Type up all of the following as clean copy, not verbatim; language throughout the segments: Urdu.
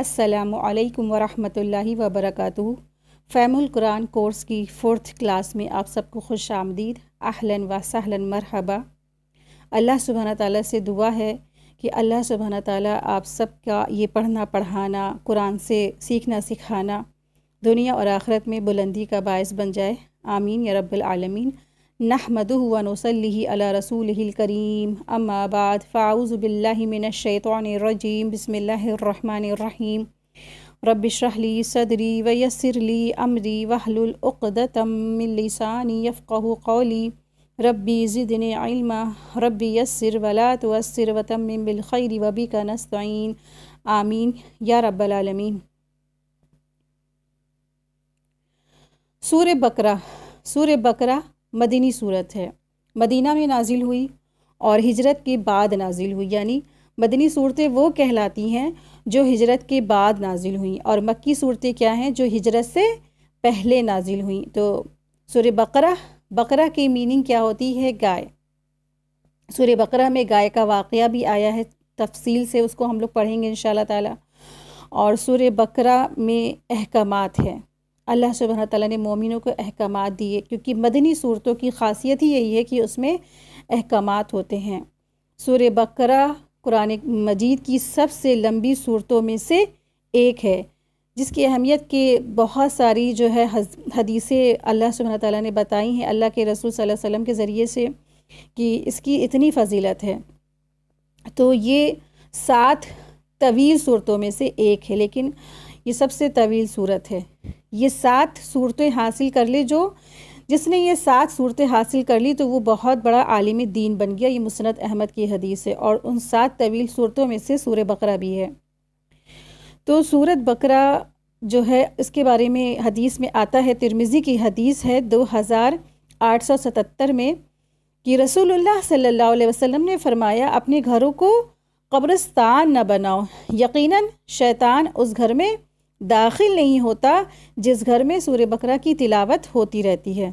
السلام علیکم ورحمۃ اللہ وبرکاتہ۔ فہم القرآن کورس کی 4th کلاس میں آپ سب کو خوش آمدید، اہلاً و سہلاً مرحبا۔ اللہ سبحانہ تعالیٰ سے دعا ہے کہ اللہ سبحانہ تعالیٰ آپ سب کا یہ پڑھنا پڑھانا، قرآن سے سیکھنا سکھانا دنیا اور آخرت میں بلندی کا باعث بن جائے، آمین یا رب العالمین۔ نحمدہ و نصلی علی رسولہ الکریم، اما بعد فاعوذ باللہ من الشیطان الرجیم، بسم اللہ الرحمن الرحیم۔ رب اشرح لی صدری ویسر لی امری واحلل عقدۃ من لسانی یفقہوا قولی، ربی زدنی علما، ربی یسر ولا تعسر وتمم بالخیر وبک نستعین، آمین یا رب العالمین۔ سورہ بقرہ مدنی صورت ہے، مدینہ میں نازل ہوئی اور ہجرت کے بعد نازل ہوئی، یعنی مدنی صورتیں وہ کہلاتی ہیں جو ہجرت کے بعد نازل ہوئیں، اور مکی صورتیں کیا ہیں جو ہجرت سے پہلے نازل ہوئیں۔ تو سورہ بقرہ کی میننگ کیا ہوتی ہے؟ گائے۔ سورہ بقرہ میں گائے کا واقعہ بھی آیا ہے، تفصیل سے اس کو ہم لوگ پڑھیں گے انشاءاللہ تعالی۔ اور سورہ بقرہ میں احکامات ہیں، اللہ سبحانہ تعالیٰ نے مومنوں کو احکامات دیے، کیونکہ مدنی صورتوں کی خاصیت ہی یہی ہے کہ اس میں احکامات ہوتے ہیں۔ سورہ بقرہ قرآن مجید کی سب سے لمبی صورتوں میں سے ایک ہے، جس کی اہمیت کے بہت ساری جو ہے حدیثیں اللہ سبحانہ تعالیٰ نے بتائی ہیں اللہ کے رسول صلی اللہ علیہ وسلم کے ذریعے سے کہ اس کی اتنی فضیلت ہے۔ تو یہ 7 طویل صورتوں میں سے ایک ہے، لیکن یہ سب سے طویل صورت ہے۔ یہ 7 صورتیں حاصل کر لے جس نے یہ 7 صورتیں حاصل کر لی تو وہ بہت بڑا عالم دین بن گیا۔ یہ مسند احمد کی حدیث ہے، اور ان 7 طویل صورتوں میں سے سورہ بقرہ بھی ہے۔ تو سورۃ بقرہ جو ہے اس کے بارے میں حدیث میں آتا ہے، ترمذی کی حدیث ہے 2877 میں، کہ رسول اللہ صلی اللہ علیہ وسلم نے فرمایا، اپنے گھروں کو قبرستان نہ بناؤ، یقیناً شیطان اس گھر میں داخل نہیں ہوتا جس گھر میں سورہ بقرہ کی تلاوت ہوتی رہتی ہے،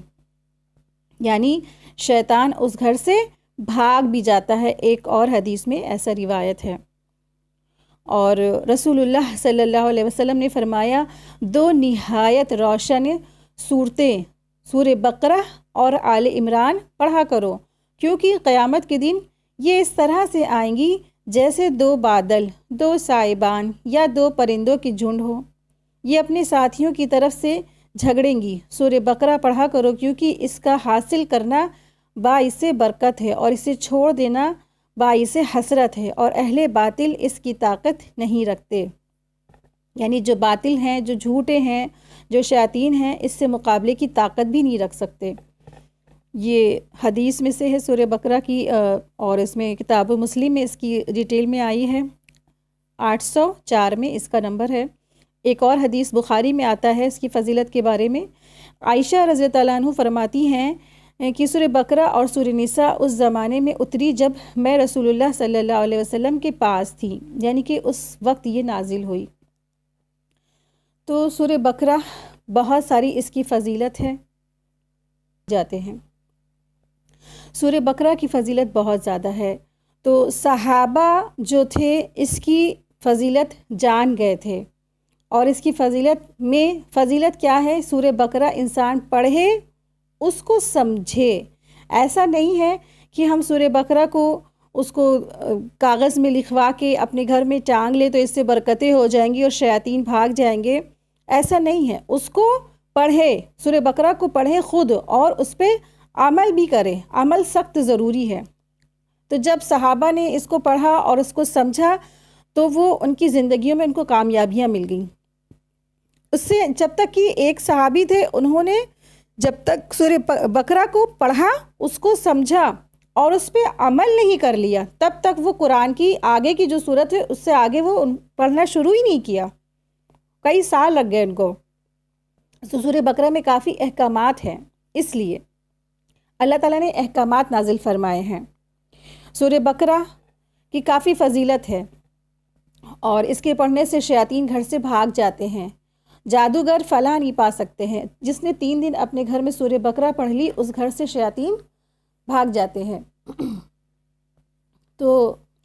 یعنی شیطان اس گھر سے بھاگ بھی جاتا ہے، ایک اور حدیث میں ایسا روایت ہے۔ اور رسول اللہ صلی اللہ علیہ وسلم نے فرمایا، 2 نہایت روشن صورتیں سورہ بقرہ اور آل عمران پڑھا کرو، کیونکہ قیامت کے دن یہ اس طرح سے آئیں گی جیسے 2 بادل، 2 سائبان یا 2 پرندوں کی جھنڈ ہو، یہ اپنے ساتھیوں کی طرف سے جھگڑیں گی۔ سورہ بقرہ پڑھا کرو، کیونکہ اس کا حاصل کرنا باعث برکت ہے اور اسے چھوڑ دینا باعث حسرت ہے، اور اہل باطل اس کی طاقت نہیں رکھتے، یعنی جو باطل ہیں، جو جھوٹے ہیں، جو شیاطین ہیں، اس سے مقابلے کی طاقت بھی نہیں رکھ سکتے۔ یہ حدیث میں سے ہے سورہ بقرہ کی، اور اس میں کتاب مسلم میں اس کی ڈیٹیل میں آئی ہے، 804 میں اس کا نمبر ہے۔ ایک اور حدیث بخاری میں آتا ہے اس کی فضیلت کے بارے میں، عائشہ رضی اللہ عنہ فرماتی ہیں کہ سورہ بقرہ اور سورہ نساء اس زمانے میں اتری جب میں رسول اللہ صلی اللہ علیہ وسلم کے پاس تھی، یعنی کہ اس وقت یہ نازل ہوئی۔ تو سورہ بقرہ بہت ساری اس کی فضیلت ہے جاتے ہیں۔ سورہ بقرہ کی فضیلت بہت زیادہ ہے، تو صحابہ جو تھے اس کی فضیلت جان گئے تھے، اور اس کی فضیلت کیا ہے؟ سورہ بقرہ انسان پڑھے، اس کو سمجھے۔ ایسا نہیں ہے کہ ہم سورہ بقرہ کو اس کو کاغذ میں لکھوا کے اپنے گھر میں ٹانگ لے تو اس سے برکتیں ہو جائیں گی اور شیاطین بھاگ جائیں گے، ایسا نہیں ہے۔ اس کو پڑھے، سورہ بقرہ کو پڑھے خود، اور اس پہ عمل بھی کرے۔ عمل سخت ضروری ہے۔ تو جب صحابہ نے اس کو پڑھا اور اس کو سمجھا تو وہ ان کی زندگیوں میں ان کو کامیابیاں مل گئیں۔ اس سے جب تک کہ ایک صحابی تھے، انہوں نے جب تک سورہ بقرہ کو پڑھا، اس کو سمجھا اور اس پہ عمل نہیں کر لیا، تب تک وہ قرآن کی آگے کی جو سورت ہے اس سے آگے وہ پڑھنا شروع ہی نہیں کیا، کئی سال لگ گئے ان کو۔ تو سورہ بقرہ میں کافی احکامات ہیں، اس لیے اللہ تعالیٰ نے احکامات نازل فرمائے ہیں۔ سورہ بقرہ کی کافی فضیلت ہے، اور اس کے پڑھنے سے شیاطین گھر سے بھاگ جاتے ہیں، جادوگر فلاح نہیں پا سکتے ہیں۔ جس نے 3 دن اپنے گھر میں سورہ بقرہ پڑھ لی، اس گھر سے شیاطین بھاگ جاتے ہیں۔ تو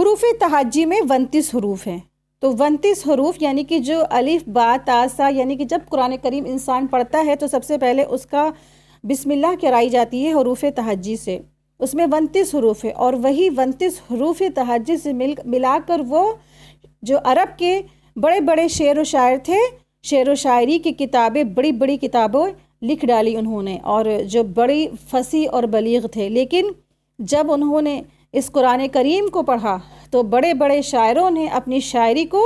حروف تہجی میں 29 حروف ہیں، تو 29 حروف یعنی کہ جو الف با تا سا، یعنی کہ جب قرآن کریم انسان پڑھتا ہے تو سب سے پہلے اس کا بسم اللہ کرائی جاتی ہے حروف تہجی سے، اس میں 29 حروف ہے، اور وہی 29 حروف تہجی سے ملا کر وہ جو عرب کے بڑے بڑے شعر و شاعر تھے، شعر و شاعری کی کتابیں، بڑی بڑی کتابیں لکھ ڈالی انہوں نے، اور جو بڑی فصیح اور بلیغ تھے، لیکن جب انہوں نے اس قرآن کریم کو پڑھا تو بڑے بڑے شاعروں نے اپنی شاعری کو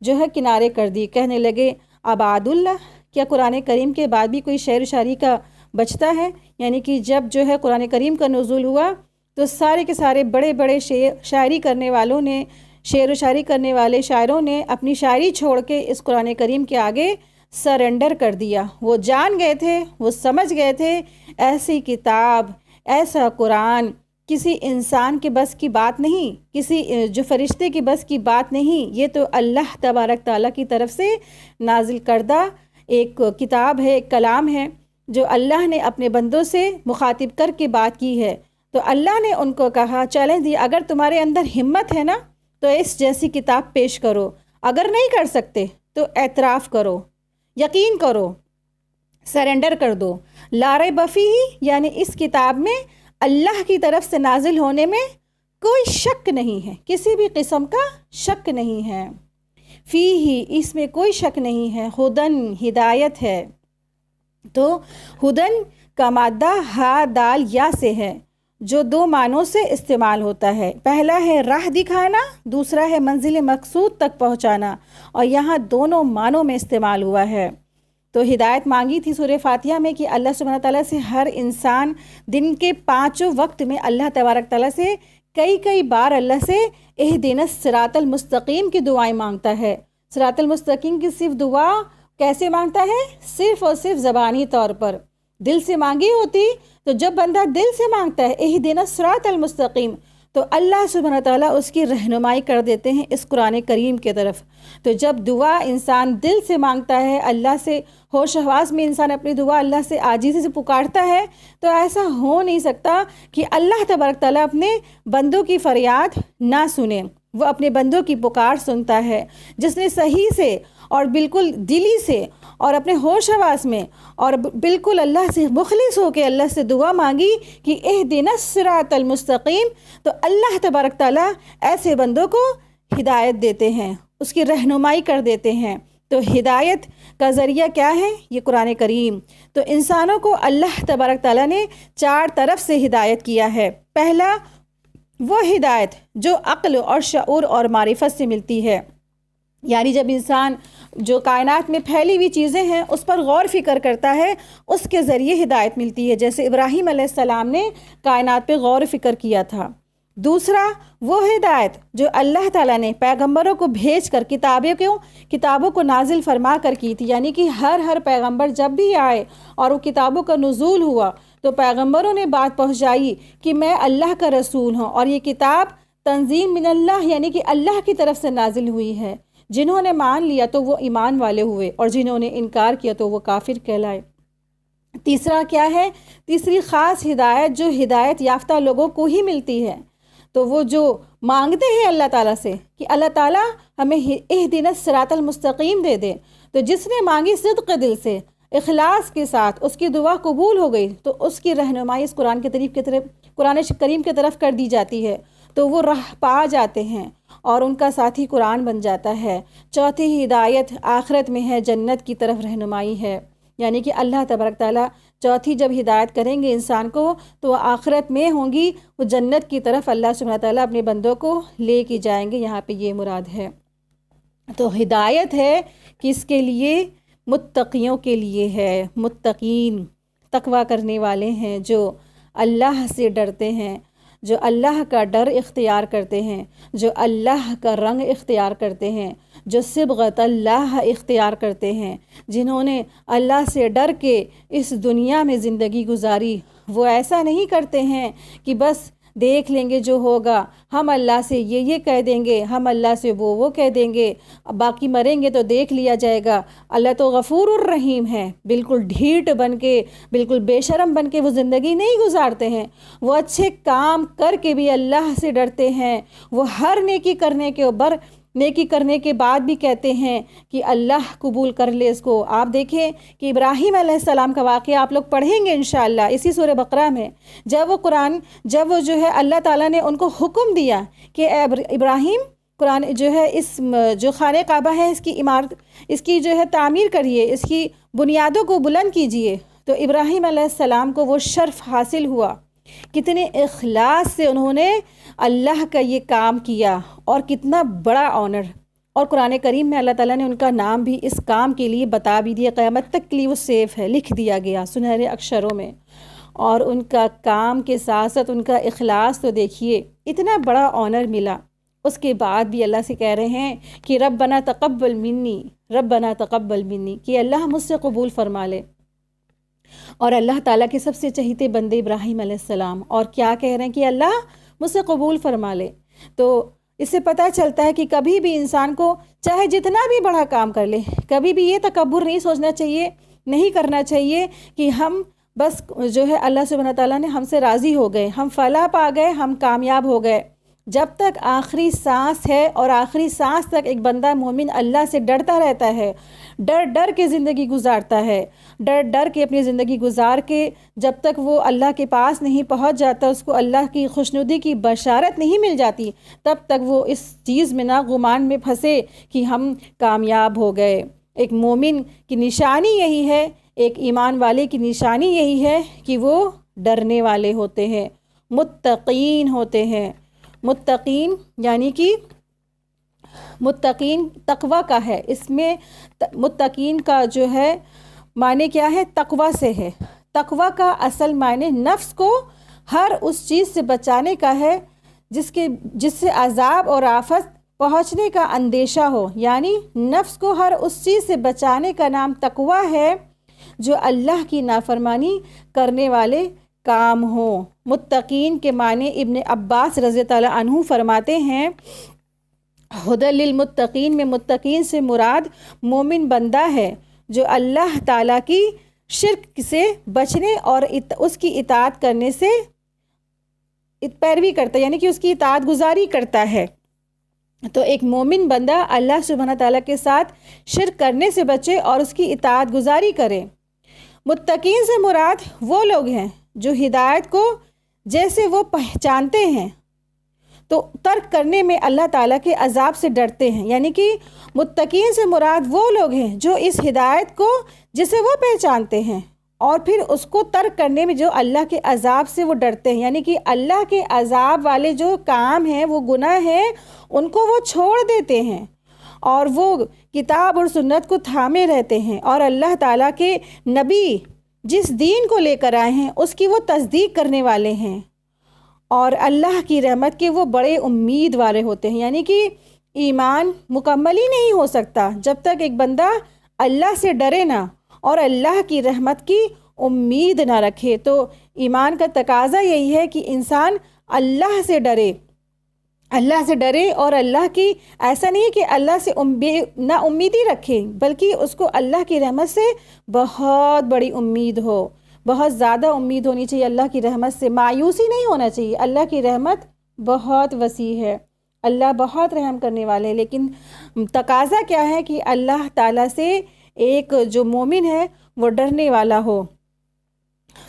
جو ہے کنارے کر دی، کہنے لگے عباد اللہ، کیا قرآن کریم کے بعد بھی کوئی شعر و شاعری کا بچتا ہے؟ یعنی کہ جب جو ہے قرآن کریم کا نزول ہوا تو سارے کے سارے بڑے بڑے شاعری کرنے والوں نے، شعر و شاعری کرنے والے شاعروں نے اپنی شاعری چھوڑ کے اس قرآن کریم کے آگے سرنڈر کر دیا۔ وہ جان گئے تھے، وہ سمجھ گئے تھے ایسی کتاب، ایسا قرآن کسی انسان کے بس کی بات نہیں، کسی جو فرشتے کی بس کی بات نہیں، یہ تو اللہ تبارک تعالیٰ کی طرف سے نازل کردہ ایک کتاب ہے، ایک کلام ہے جو اللہ نے اپنے بندوں سے مخاطب کر کے بات کی ہے۔ تو اللہ نے ان کو کہا چیلنج دیا، اگر تمہارے اندر ہمت ہے نا تو اس جیسی کتاب پیش کرو، اگر نہیں کر سکتے تو اعتراف کرو، یقین کرو، سرنڈر کر دو۔ لا ریب فیہ یعنی اس کتاب میں اللہ کی طرف سے نازل ہونے میں کوئی شک نہیں ہے، کسی بھی قسم کا شک نہیں ہے۔ فیہ اس میں کوئی شک نہیں ہے، ہدن ہدایت ہے۔ تو ہدن کا مادہ ہا دال یا سے ہے، جو دو معنوں سے استعمال ہوتا ہے، پہلا ہے راہ دکھانا، دوسرا ہے منزل مقصود تک پہنچانا، اور یہاں دونوں معنوں میں استعمال ہوا ہے۔ تو ہدایت مانگی تھی سورہ فاتحہ میں کہ اللہ سبحانہ تعالیٰ سے ہر انسان دن کے 5 وقت میں اللہ تبارک تعالیٰ سے کئی بار اللہ سے اہدنا الصراط المستقیم کی دعائیں مانگتا ہے۔ صراط المستقیم کی صرف دعا کیسے مانگتا ہے؟ صرف اور صرف زبانی طور پر، دل سے مانگی ہوتی تو جب بندہ دل سے مانگتا ہے اہدنا الصراط المستقیم تو اللہ سبحانہ تعالیٰ اس کی رہنمائی کر دیتے ہیں اس قرآن کریم کے طرف۔ تو جب دعا انسان دل سے مانگتا ہے، اللہ سے ہوش حواس میں انسان اپنی دعا اللہ سے عاجزی سے پکارتا ہے، تو ایسا ہو نہیں سکتا کہ اللہ تبارک تعالیٰ اپنے بندوں کی فریاد نہ سنے۔ وہ اپنے بندوں کی پکار سنتا ہے، جس نے صحیح سے اور بالکل دلی سے اور اپنے ہوش حواس میں اور بالکل اللہ سے مخلص ہو کے اللہ سے دعا مانگی کہ اہدنا الصراط المستقیم، تو اللہ تبارک تعالیٰ ایسے بندوں کو ہدایت دیتے ہیں، اس کی رہنمائی کر دیتے ہیں۔ تو ہدایت کا ذریعہ کیا ہے؟ یہ قرآن کریم۔ تو انسانوں کو اللہ تبارک تعالیٰ نے 4 طرف سے ہدایت کیا ہے۔ پہلا وہ ہدایت جو عقل اور شعور اور معرفت سے ملتی ہے، یعنی جب انسان جو کائنات میں پھیلی ہوئی چیزیں ہیں اس پر غور فکر کرتا ہے، اس کے ذریعے ہدایت ملتی ہے، جیسے ابراہیم علیہ السلام نے کائنات پہ غور فکر کیا تھا۔ دوسرا وہ ہدایت جو اللہ تعالیٰ نے پیغمبروں کو بھیج کر کتابوں کو نازل فرما کر کی تھی، یعنی کہ ہر پیغمبر جب بھی آئے اور وہ کتابوں کا نزول ہوا تو پیغمبروں نے بات پہنچائی کہ میں اللہ کا رسول ہوں اور یہ کتاب تنزیل من اللہ یعنی کہ اللہ کی طرف سے نازل ہوئی ہے۔ جنہوں نے مان لیا تو وہ ایمان والے ہوئے، اور جنہوں نے انکار کیا تو وہ کافر کہلائے۔ تیسرا کیا ہے؟ تیسری خاص ہدایت جو ہدایت یافتہ لوگوں کو ہی ملتی ہے، تو وہ جو مانگتے ہیں اللہ تعالیٰ سے کہ اللہ تعالیٰ ہمیں اہدنا الصراط المستقیم دے دے، تو جس نے مانگی صدق دل سے، اخلاص کے ساتھ، اس کی دعا قبول ہو گئی تو اس کی رہنمائی اس قرآن کریم کی طرف کر دی جاتی ہے، تو وہ راہ پا جاتے ہیں اور ان کا ساتھی قرآن بن جاتا ہے۔ چوتھی ہدایت آخرت میں ہے، جنت کی طرف رہنمائی ہے، یعنی کہ اللہ تبارک تعالیٰ چوتھی جب ہدایت کریں گے انسان کو تو وہ آخرت میں ہوں گی، وہ جنت کی طرف اللہ سبحانہ تعالیٰ اپنے بندوں کو لے کے جائیں گے، یہاں پہ یہ مراد ہے۔ تو ہدایت ہے کس کے لیے؟ متقیوں کے لیے ہے۔ متقین تقویٰ کرنے والے ہیں، جو اللہ سے ڈرتے ہیں، جو اللہ کا ڈر اختیار کرتے ہیں، جو اللہ کا رنگ اختیار کرتے ہیں، جو صبغت اللہ اختیار کرتے ہیں، جنہوں نے اللہ سے ڈر کے اس دنیا میں زندگی گزاری۔ وہ ایسا نہیں کرتے ہیں کہ بس دیکھ لیں گے جو ہوگا، ہم اللہ سے یہ کہہ دیں گے، ہم اللہ سے وہ کہہ دیں گے، باقی مریں گے تو دیکھ لیا جائے گا۔ اللہ تو غفور الرحیم ہے، بالکل ڈھیٹ بن کے، بالکل بے شرم بن کے وہ زندگی نہیں گزارتے ہیں، وہ اچھے کام کر کے بھی اللہ سے ڈرتے ہیں، وہ ہر نیکی کرنے کے بعد بھی کہتے ہیں کہ اللہ قبول کر لے اس کو۔ آپ دیکھیں کہ ابراہیم علیہ السلام کا واقعہ آپ لوگ پڑھیں گے انشاءاللہ اسی سورہ بقرہ میں، جب وہ جو ہے اللہ تعالیٰ نے ان کو حکم دیا کہ اے ابراہیم، قرآن جو ہے اس جو خانہ کعبہ ہے اس کی جو ہے تعمیر کریے، اس کی بنیادوں کو بلند کیجئے، تو ابراہیم علیہ السلام کو وہ شرف حاصل ہوا۔ کتنے اخلاص سے انہوں نے اللہ کا یہ کام کیا، اور کتنا بڑا آنر، اور قرآن کریم میں اللہ تعالیٰ نے ان کا نام بھی اس کام کے لیے بتا بھی دیا، قیامت تک کے لیے وہ سیف ہے، لکھ دیا گیا سنہرے اکشروں میں۔ اور ان کا کام کے ساتھ ساتھ ان کا اخلاص تو دیکھیے، اتنا بڑا آنر ملا، اس کے بعد بھی اللہ سے کہہ رہے ہیں کہ ربنا تقبل منی، کہ اللہ مجھ سے قبول فرما لے۔ اور اللہ تعالیٰ کے سب سے چہیتے بندے ابراہیم علیہ السلام، اور کیا کہہ رہے ہیں کہ اللہ مجھ سے قبول فرما لے۔ تو اس سے پتہ چلتا ہے کہ کبھی بھی انسان کو چاہے جتنا بھی بڑا کام کر لے، کبھی بھی یہ تکبر نہیں کرنا چاہیے کہ ہم بس جو ہے اللہ سبحانہ تعالیٰ نے ہم سے راضی ہو گئے، ہم فلاح پا گئے، ہم کامیاب ہو گئے۔ جب تک آخری سانس ہے، اور آخری سانس تک ایک بندہ مومن اللہ سے ڈرتا رہتا ہے، ڈر کے زندگی گزارتا ہے، ڈر کے اپنی زندگی گزار کے جب تک وہ اللہ کے پاس نہیں پہنچ جاتا، اس کو اللہ کی خوشنودی کی بشارت نہیں مل جاتی، تب تک وہ اس چیز میں نہ گمان میں پھنسے کہ ہم کامیاب ہو گئے۔ ایک مومن کی نشانی یہی ہے، ایک ایمان والے کی نشانی یہی ہے کہ وہ ڈرنے والے ہوتے ہیں، متقین ہوتے ہیں۔ متقین یعنی کہ متقین تقوی کا ہے، اس میں متقین کا جو ہے معنی کیا ہے؟ تقوی سے ہے۔ تقوی کا اصل معنی نفس کو ہر اس چیز سے بچانے کا ہے جس سے عذاب اور آفت پہنچنے کا اندیشہ ہو، یعنی نفس کو ہر اس چیز سے بچانے کا نام تقوی ہے جو اللہ کی نافرمانی کرنے والے کام ہوں۔ متقین کے معنی ابن عباس رضی اللہ عنہ فرماتے ہیں، ہدی للمتقین میں متقین سے مراد مومن بندہ ہے جو اللہ تعالیٰ کی شرک سے بچنے اور اس کی اطاعت کرنے سے پیروی کرتا ہے، یعنی کہ اس کی اطاعت گزاری کرتا ہے۔ تو ایک مومن بندہ اللہ سبحانہ تعالیٰ کے ساتھ شرک کرنے سے بچے اور اس کی اطاعت گزاری کرے۔ متقین سے مراد وہ لوگ ہیں جو ہدایت کو جیسے وہ پہچانتے ہیں تو ترک کرنے میں اللہ تعالیٰ کے عذاب سے ڈرتے ہیں، یعنی کہ متقین سے مراد وہ لوگ ہیں جو اس ہدایت کو جسے وہ پہچانتے ہیں اور پھر اس کو ترک کرنے میں جو اللہ کے عذاب سے وہ ڈرتے ہیں، یعنی کہ اللہ کے عذاب والے جو کام ہیں، وہ گناہ ہیں، ان کو وہ چھوڑ دیتے ہیں اور وہ کتاب اور سنت کو تھامے رہتے ہیں، اور اللہ تعالیٰ کے نبی جس دین کو لے کر آئے ہیں اس کی وہ تصدیق کرنے والے ہیں، اور اللہ کی رحمت کے وہ بڑے امید والے ہوتے ہیں۔ یعنی کہ ایمان مکمل ہی نہیں ہو سکتا جب تک ایک بندہ اللہ سے ڈرے نہ اور اللہ کی رحمت کی امید نہ رکھے۔ تو ایمان کا تقاضا یہی ہے کہ انسان اللہ سے ڈرے اور اللہ کی ایسا نہیں کہ اللہ سے نا امیدی رکھے، بلکہ اس کو اللہ کی رحمت سے بہت بڑی امید ہو، بہت زیادہ امید ہونی چاہیے اللہ کی رحمت سے، مایوسی نہیں ہونا چاہیے۔ اللہ کی رحمت بہت وسیع ہے، اللہ بہت رحم کرنے والے ہیں، لیکن تقاضا کیا ہے کہ اللہ تعالیٰ سے ایک جو مومن ہے وہ ڈرنے والا ہو۔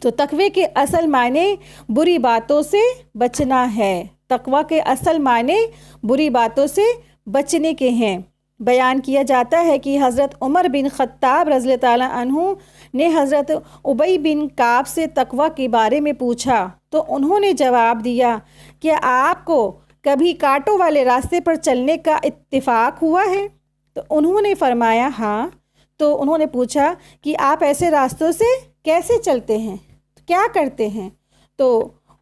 تو تقوی کے اصل معنی بری باتوں سے بچنا ہے، تقوی کے اصل معنی بری باتوں سے بچنے کے ہیں۔ بیان کیا جاتا ہے کہ حضرت عمر بن خطاب رضی اللہ تعالیٰ عنہ نے حضرت ابی بن کعب سے تقوی کے بارے میں پوچھا تو انہوں نے جواب دیا کہ آپ کو کبھی کانٹوں والے راستے پر چلنے کا اتفاق ہوا ہے؟ تو انہوں نے فرمایا ہاں۔ تو انہوں نے پوچھا کہ آپ ایسے راستوں سے کیسے چلتے ہیں، کیا کرتے ہیں؟ تو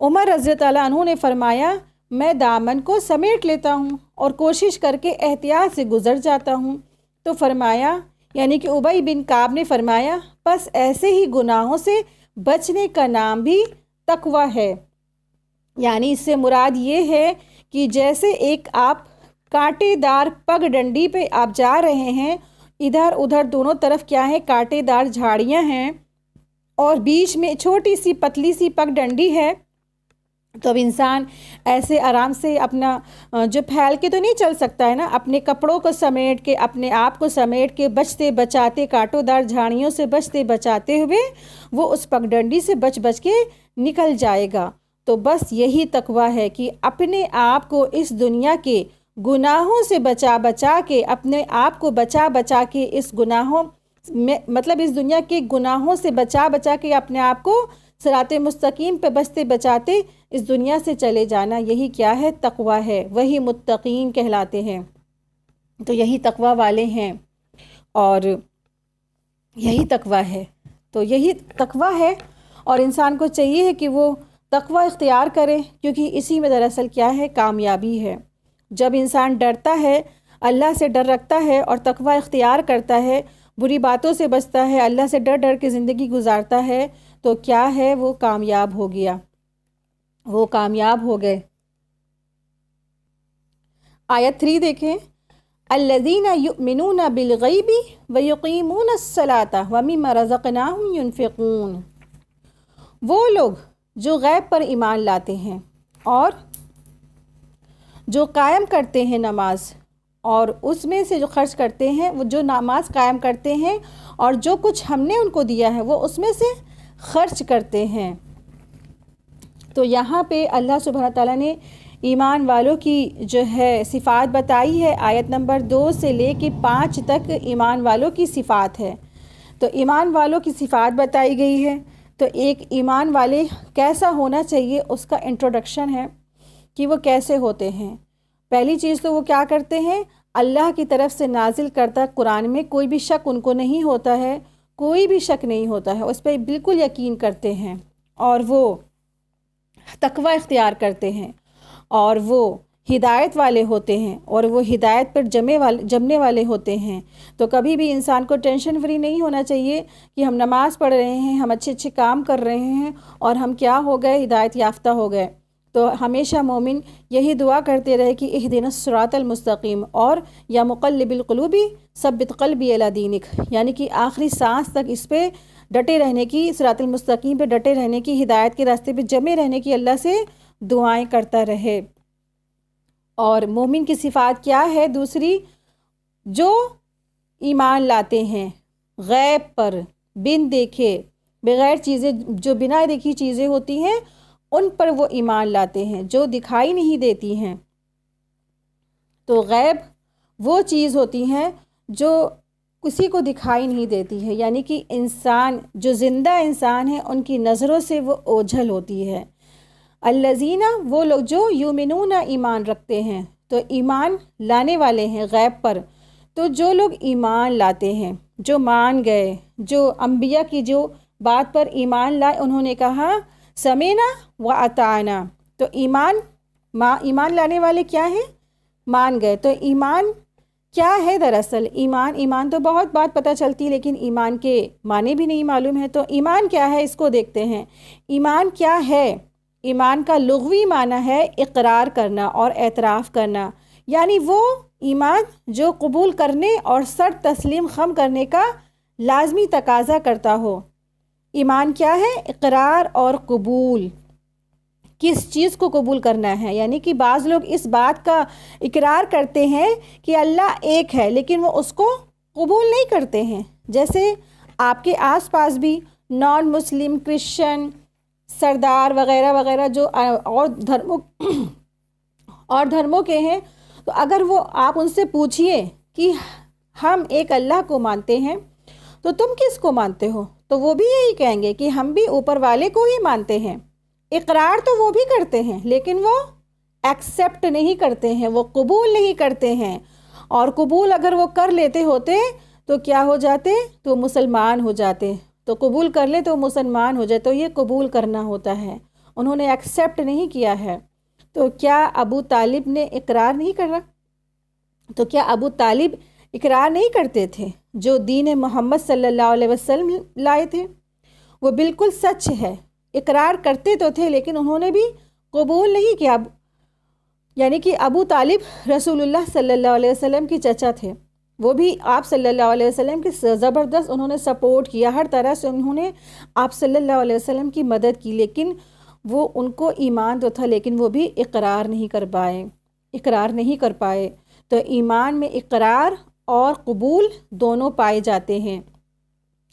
عمر رضی اللہ عنہ نے فرمایا میں دامن کو سمیٹ لیتا ہوں اور کوشش کر کے احتیاط سے گزر جاتا ہوں۔ تو فرمایا، یعنی کہ ابی بن کعب نے فرمایا بس ایسے ہی گناہوں سے بچنے کا نام بھی تقوی ہے۔ یعنی اس سے مراد یہ ہے کہ جیسے ایک آپ کانٹے دار پگ ڈنڈی پہ آپ جا رہے ہیں، ادھر ادھر دونوں طرف کیا ہے، کانٹے دار جھاڑیاں ہیں اور بیچ میں چھوٹی سی پتلی سی پگ ڈنڈی ہے، تو اب انسان ایسے آرام سے اپنا جو پھیل کے تو نہیں چل سکتا ہے نا، اپنے کپڑوں کو سمیٹ کے، اپنے آپ کو سمیٹ کے، بچتے بچاتے، کانٹوں دار جھاڑیوں سے بچتے بچاتے ہوئے وہ اس پگ ڈنڈی سے بچ بچ کے نکل جائے گا۔ تو بس یہی تقویٰ ہے کہ اپنے آپ کو اس دنیا کے گناہوں سے بچا بچا کے، اپنے آپ کو بچا بچا کے اس گناہوں میں، مطلب اس دنیا کے گناہوں سے بچا بچا کے اپنے آپ کو صراط مستقیم پہ بچتے بچاتے اس دنیا سے چلے جانا، یہی کیا ہے، تقویٰ ہے، وہی متقین کہلاتے ہیں۔ تو یہی تقویٰ والے ہیں اور یہی تقویٰ ہے، تو یہی تقویٰ ہے اور انسان کو چاہیے ہے کہ وہ تقویٰ اختیار کرے، کیونکہ اسی میں دراصل کیا ہے، کامیابی ہے۔ جب انسان ڈرتا ہے، اللہ سے ڈر رکھتا ہے اور تقویٰ اختیار کرتا ہے، بری باتوں سے بچتا ہے، اللہ سے ڈر ڈر کے زندگی گزارتا ہے، تو کیا ہے، وہ کامیاب ہو گیا، وہ کامیاب ہو گئے۔ آیت 3 دیکھیں، الذین یؤمنون بالغیب ویقیمون الصلاۃ ومما رزقناہم ینفقون، وہ لوگ جو غیب پر ایمان لاتے ہیں اور جو قائم کرتے ہیں نماز، اور اس میں سے جو خرچ کرتے ہیں، وہ جو نماز قائم کرتے ہیں اور جو کچھ ہم نے ان کو دیا ہے وہ اس میں سے خرچ کرتے ہیں۔ تو یہاں پہ اللہ سبحانہ تعالیٰ نے ایمان والوں کی جو ہے صفات بتائی ہے، آیت نمبر 2 سے لے کے 5 تک ایمان والوں کی صفات ہے۔ تو ایمان والوں کی صفات بتائی گئی ہے، تو ایک ایمان والے کیسا ہونا چاہیے اس کا انٹروڈکشن ہے کہ وہ کیسے ہوتے ہیں۔ پہلی چیز تو وہ کیا کرتے ہیں، اللہ کی طرف سے نازل کرتا قرآن میں کوئی بھی شک ان کو نہیں ہوتا ہے، کوئی بھی شک نہیں ہوتا ہے، اس پہ بالکل یقین کرتے ہیں اور وہ تقویٰ اختیار کرتے ہیں اور وہ ہدایت والے ہوتے ہیں اور وہ ہدایت پر جمنے والے ہوتے ہیں۔ تو کبھی بھی انسان کو ٹینشن فری نہیں ہونا چاہیے کہ ہم نماز پڑھ رہے ہیں، ہم اچھے اچھے کام کر رہے ہیں اور ہم کیا ہو گئے، ہدایت یافتہ ہو گئے۔ تو ہمیشہ مومن یہی دعا کرتے رہے کہ اہدنا الصراط المستقیم، اور یا مقلب القلوب ثبت قلبی علی دینک، یعنی کہ آخری سانس تک اس پہ ڈٹے رہنے کی، صراط المستقیم پہ ڈٹے رہنے کی، ہدایت کے راستے پہ جمے رہنے کی اللہ سے دعائیں کرتا رہے۔ اور مومن کی صفات کیا ہے دوسری، جو ایمان لاتے ہیں غیب پر، بن دیکھے، بغیر چیزیں، جو بنا دیکھی چیزیں ہوتی ہیں ان پر وہ ایمان لاتے ہیں جو دکھائی نہیں دیتی ہیں۔ تو غیب وہ چیز ہوتی ہیں جو کسی کو دکھائی نہیں دیتی ہے، یعنی کہ انسان جو زندہ انسان ہے ان کی نظروں سے وہ اوجھل ہوتی ہے۔ الذین، وہ لوگ جو یؤمنون، ایمان رکھتے ہیں، تو ایمان لانے والے ہیں غیب پر۔ تو جو لوگ ایمان لاتے ہیں، جو مان گئے، جو انبیاء کی جو بات پر ایمان لائے، انہوں نے کہا سمینا و اطعنا، تو ایمان لانے والے کیا ہیں، مان گئے۔ تو ایمان کیا ہے دراصل، ایمان تو بہت بات پتہ چلتی، لیکن ایمان کے معنی بھی نہیں معلوم ہے۔ تو ایمان کیا ہے اس کو دیکھتے ہیں۔ ایمان کیا ہے، ایمان کا لغوی معنی ہے اقرار کرنا اور اعتراف کرنا، یعنی وہ ایمان جو قبول کرنے اور سر تسلیم خم کرنے کا لازمی تقاضا کرتا ہو۔ ایمان کیا ہے، اقرار اور قبول۔ کس چیز کو قبول کرنا ہے، یعنی کہ بعض لوگ اس بات کا اقرار کرتے ہیں کہ اللہ ایک ہے، لیکن وہ اس کو قبول نہیں کرتے ہیں۔ جیسے آپ کے آس پاس بھی نان مسلم، کرسچن، سردار وغیرہ وغیرہ جو اور دھرموں کے ہیں، تو اگر وہ آپ ان سے پوچھئے کہ ہم ایک اللہ کو مانتے ہیں تو تم کس کو مانتے ہو، تو وہ بھی یہی کہیں گے کہ ہم بھی اوپر والے کو ہی مانتے ہیں۔ اقرار تو وہ بھی کرتے ہیں لیکن وہ ایکسیپٹ نہیں کرتے ہیں، وہ قبول نہیں کرتے ہیں، اور قبول اگر وہ کر لیتے ہوتے تو کیا ہو جاتے، تو مسلمان ہو جاتے۔ تو قبول کر لے تو مسلمان ہو جائے، تو یہ قبول کرنا ہوتا ہے، انہوں نے ایکسیپٹ نہیں کیا ہے۔ تو کیا ابو طالب نے اقرار نہیں کرا، تو کیا ابو طالب اقرار نہیں کرتے تھے جو دین محمد صلی اللہ علیہ وسلم لائے تھے؟ وہ بالکل سچ ہے، اقرار کرتے تو تھے لیکن انہوں نے بھی قبول نہیں کیا. یعنی کہ ابو طالب رسول اللہ صلی اللہ علیہ وسلم کی چچا تھے، وہ بھی آپ صلی اللہ علیہ وسلم کی زبردست انہوں نے سپورٹ کیا، ہر طرح سے انہوں نے آپ صلی اللہ علیہ وسلم کی مدد کی، لیکن وہ ان کو ایمان تو تھا لیکن وہ بھی اقرار نہیں کر پائے. تو ایمان میں اقرار اور قبول دونوں پائے جاتے ہیں.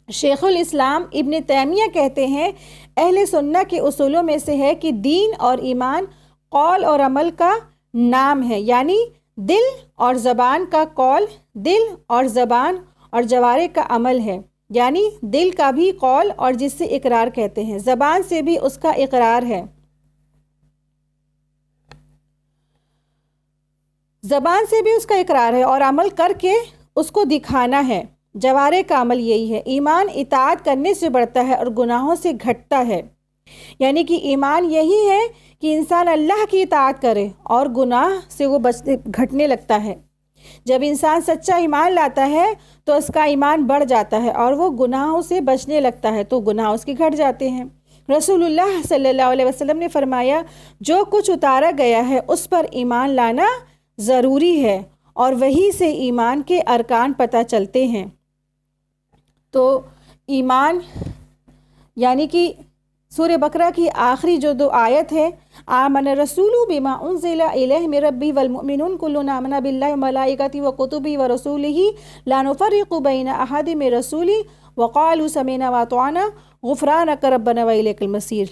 شیخ الاسلام ابن تیمیہ کہتے ہیں اہل سنت کے اصولوں میں سے ہے کہ دین اور ایمان قول اور عمل کا نام ہے، یعنی دل اور زبان کا قول، دل اور زبان اور جوارح کا عمل ہے. یعنی دل کا بھی قول اور جس سے اقرار کہتے ہیں، زبان سے بھی اس کا اقرار ہے، زبان سے بھی اس کا اقرار ہے اور عمل کر کے اس کو دکھانا ہے. جوارح کا عمل یہی ہے. ایمان اطاعت کرنے سے بڑھتا ہے اور گناہوں سے گھٹتا ہے. یعنی کہ ایمان یہی ہے کہ انسان اللہ کی اطاعت کرے اور گناہ سے وہ گھٹنے لگتا ہے. جب انسان سچا ایمان لاتا ہے تو اس کا ایمان بڑھ جاتا ہے اور وہ گناہوں سے بچنے لگتا ہے، تو گناہ اس کے گھٹ جاتے ہیں. رسول اللہ صلی اللہ علیہ وسلم نے فرمایا جو کچھ اتارا گیا ہے اس پر ایمان لانا ضروری ہے اور وہی سے ایمان کے ارکان پتہ چلتے ہیں. تو ایمان یعنی کہ سورہ بقرہ کی آخری جو 2 آیت ہے، آمن الرسول بما انزل الیہ من ربہ والمؤمنون کلنا آمن باللہ وملائکتہ وکتبہ ورسولہ لا نفرق بین احد من رسولہ وقالوا سمعنا واطعنا غفرانک ربنا والیک المصیر.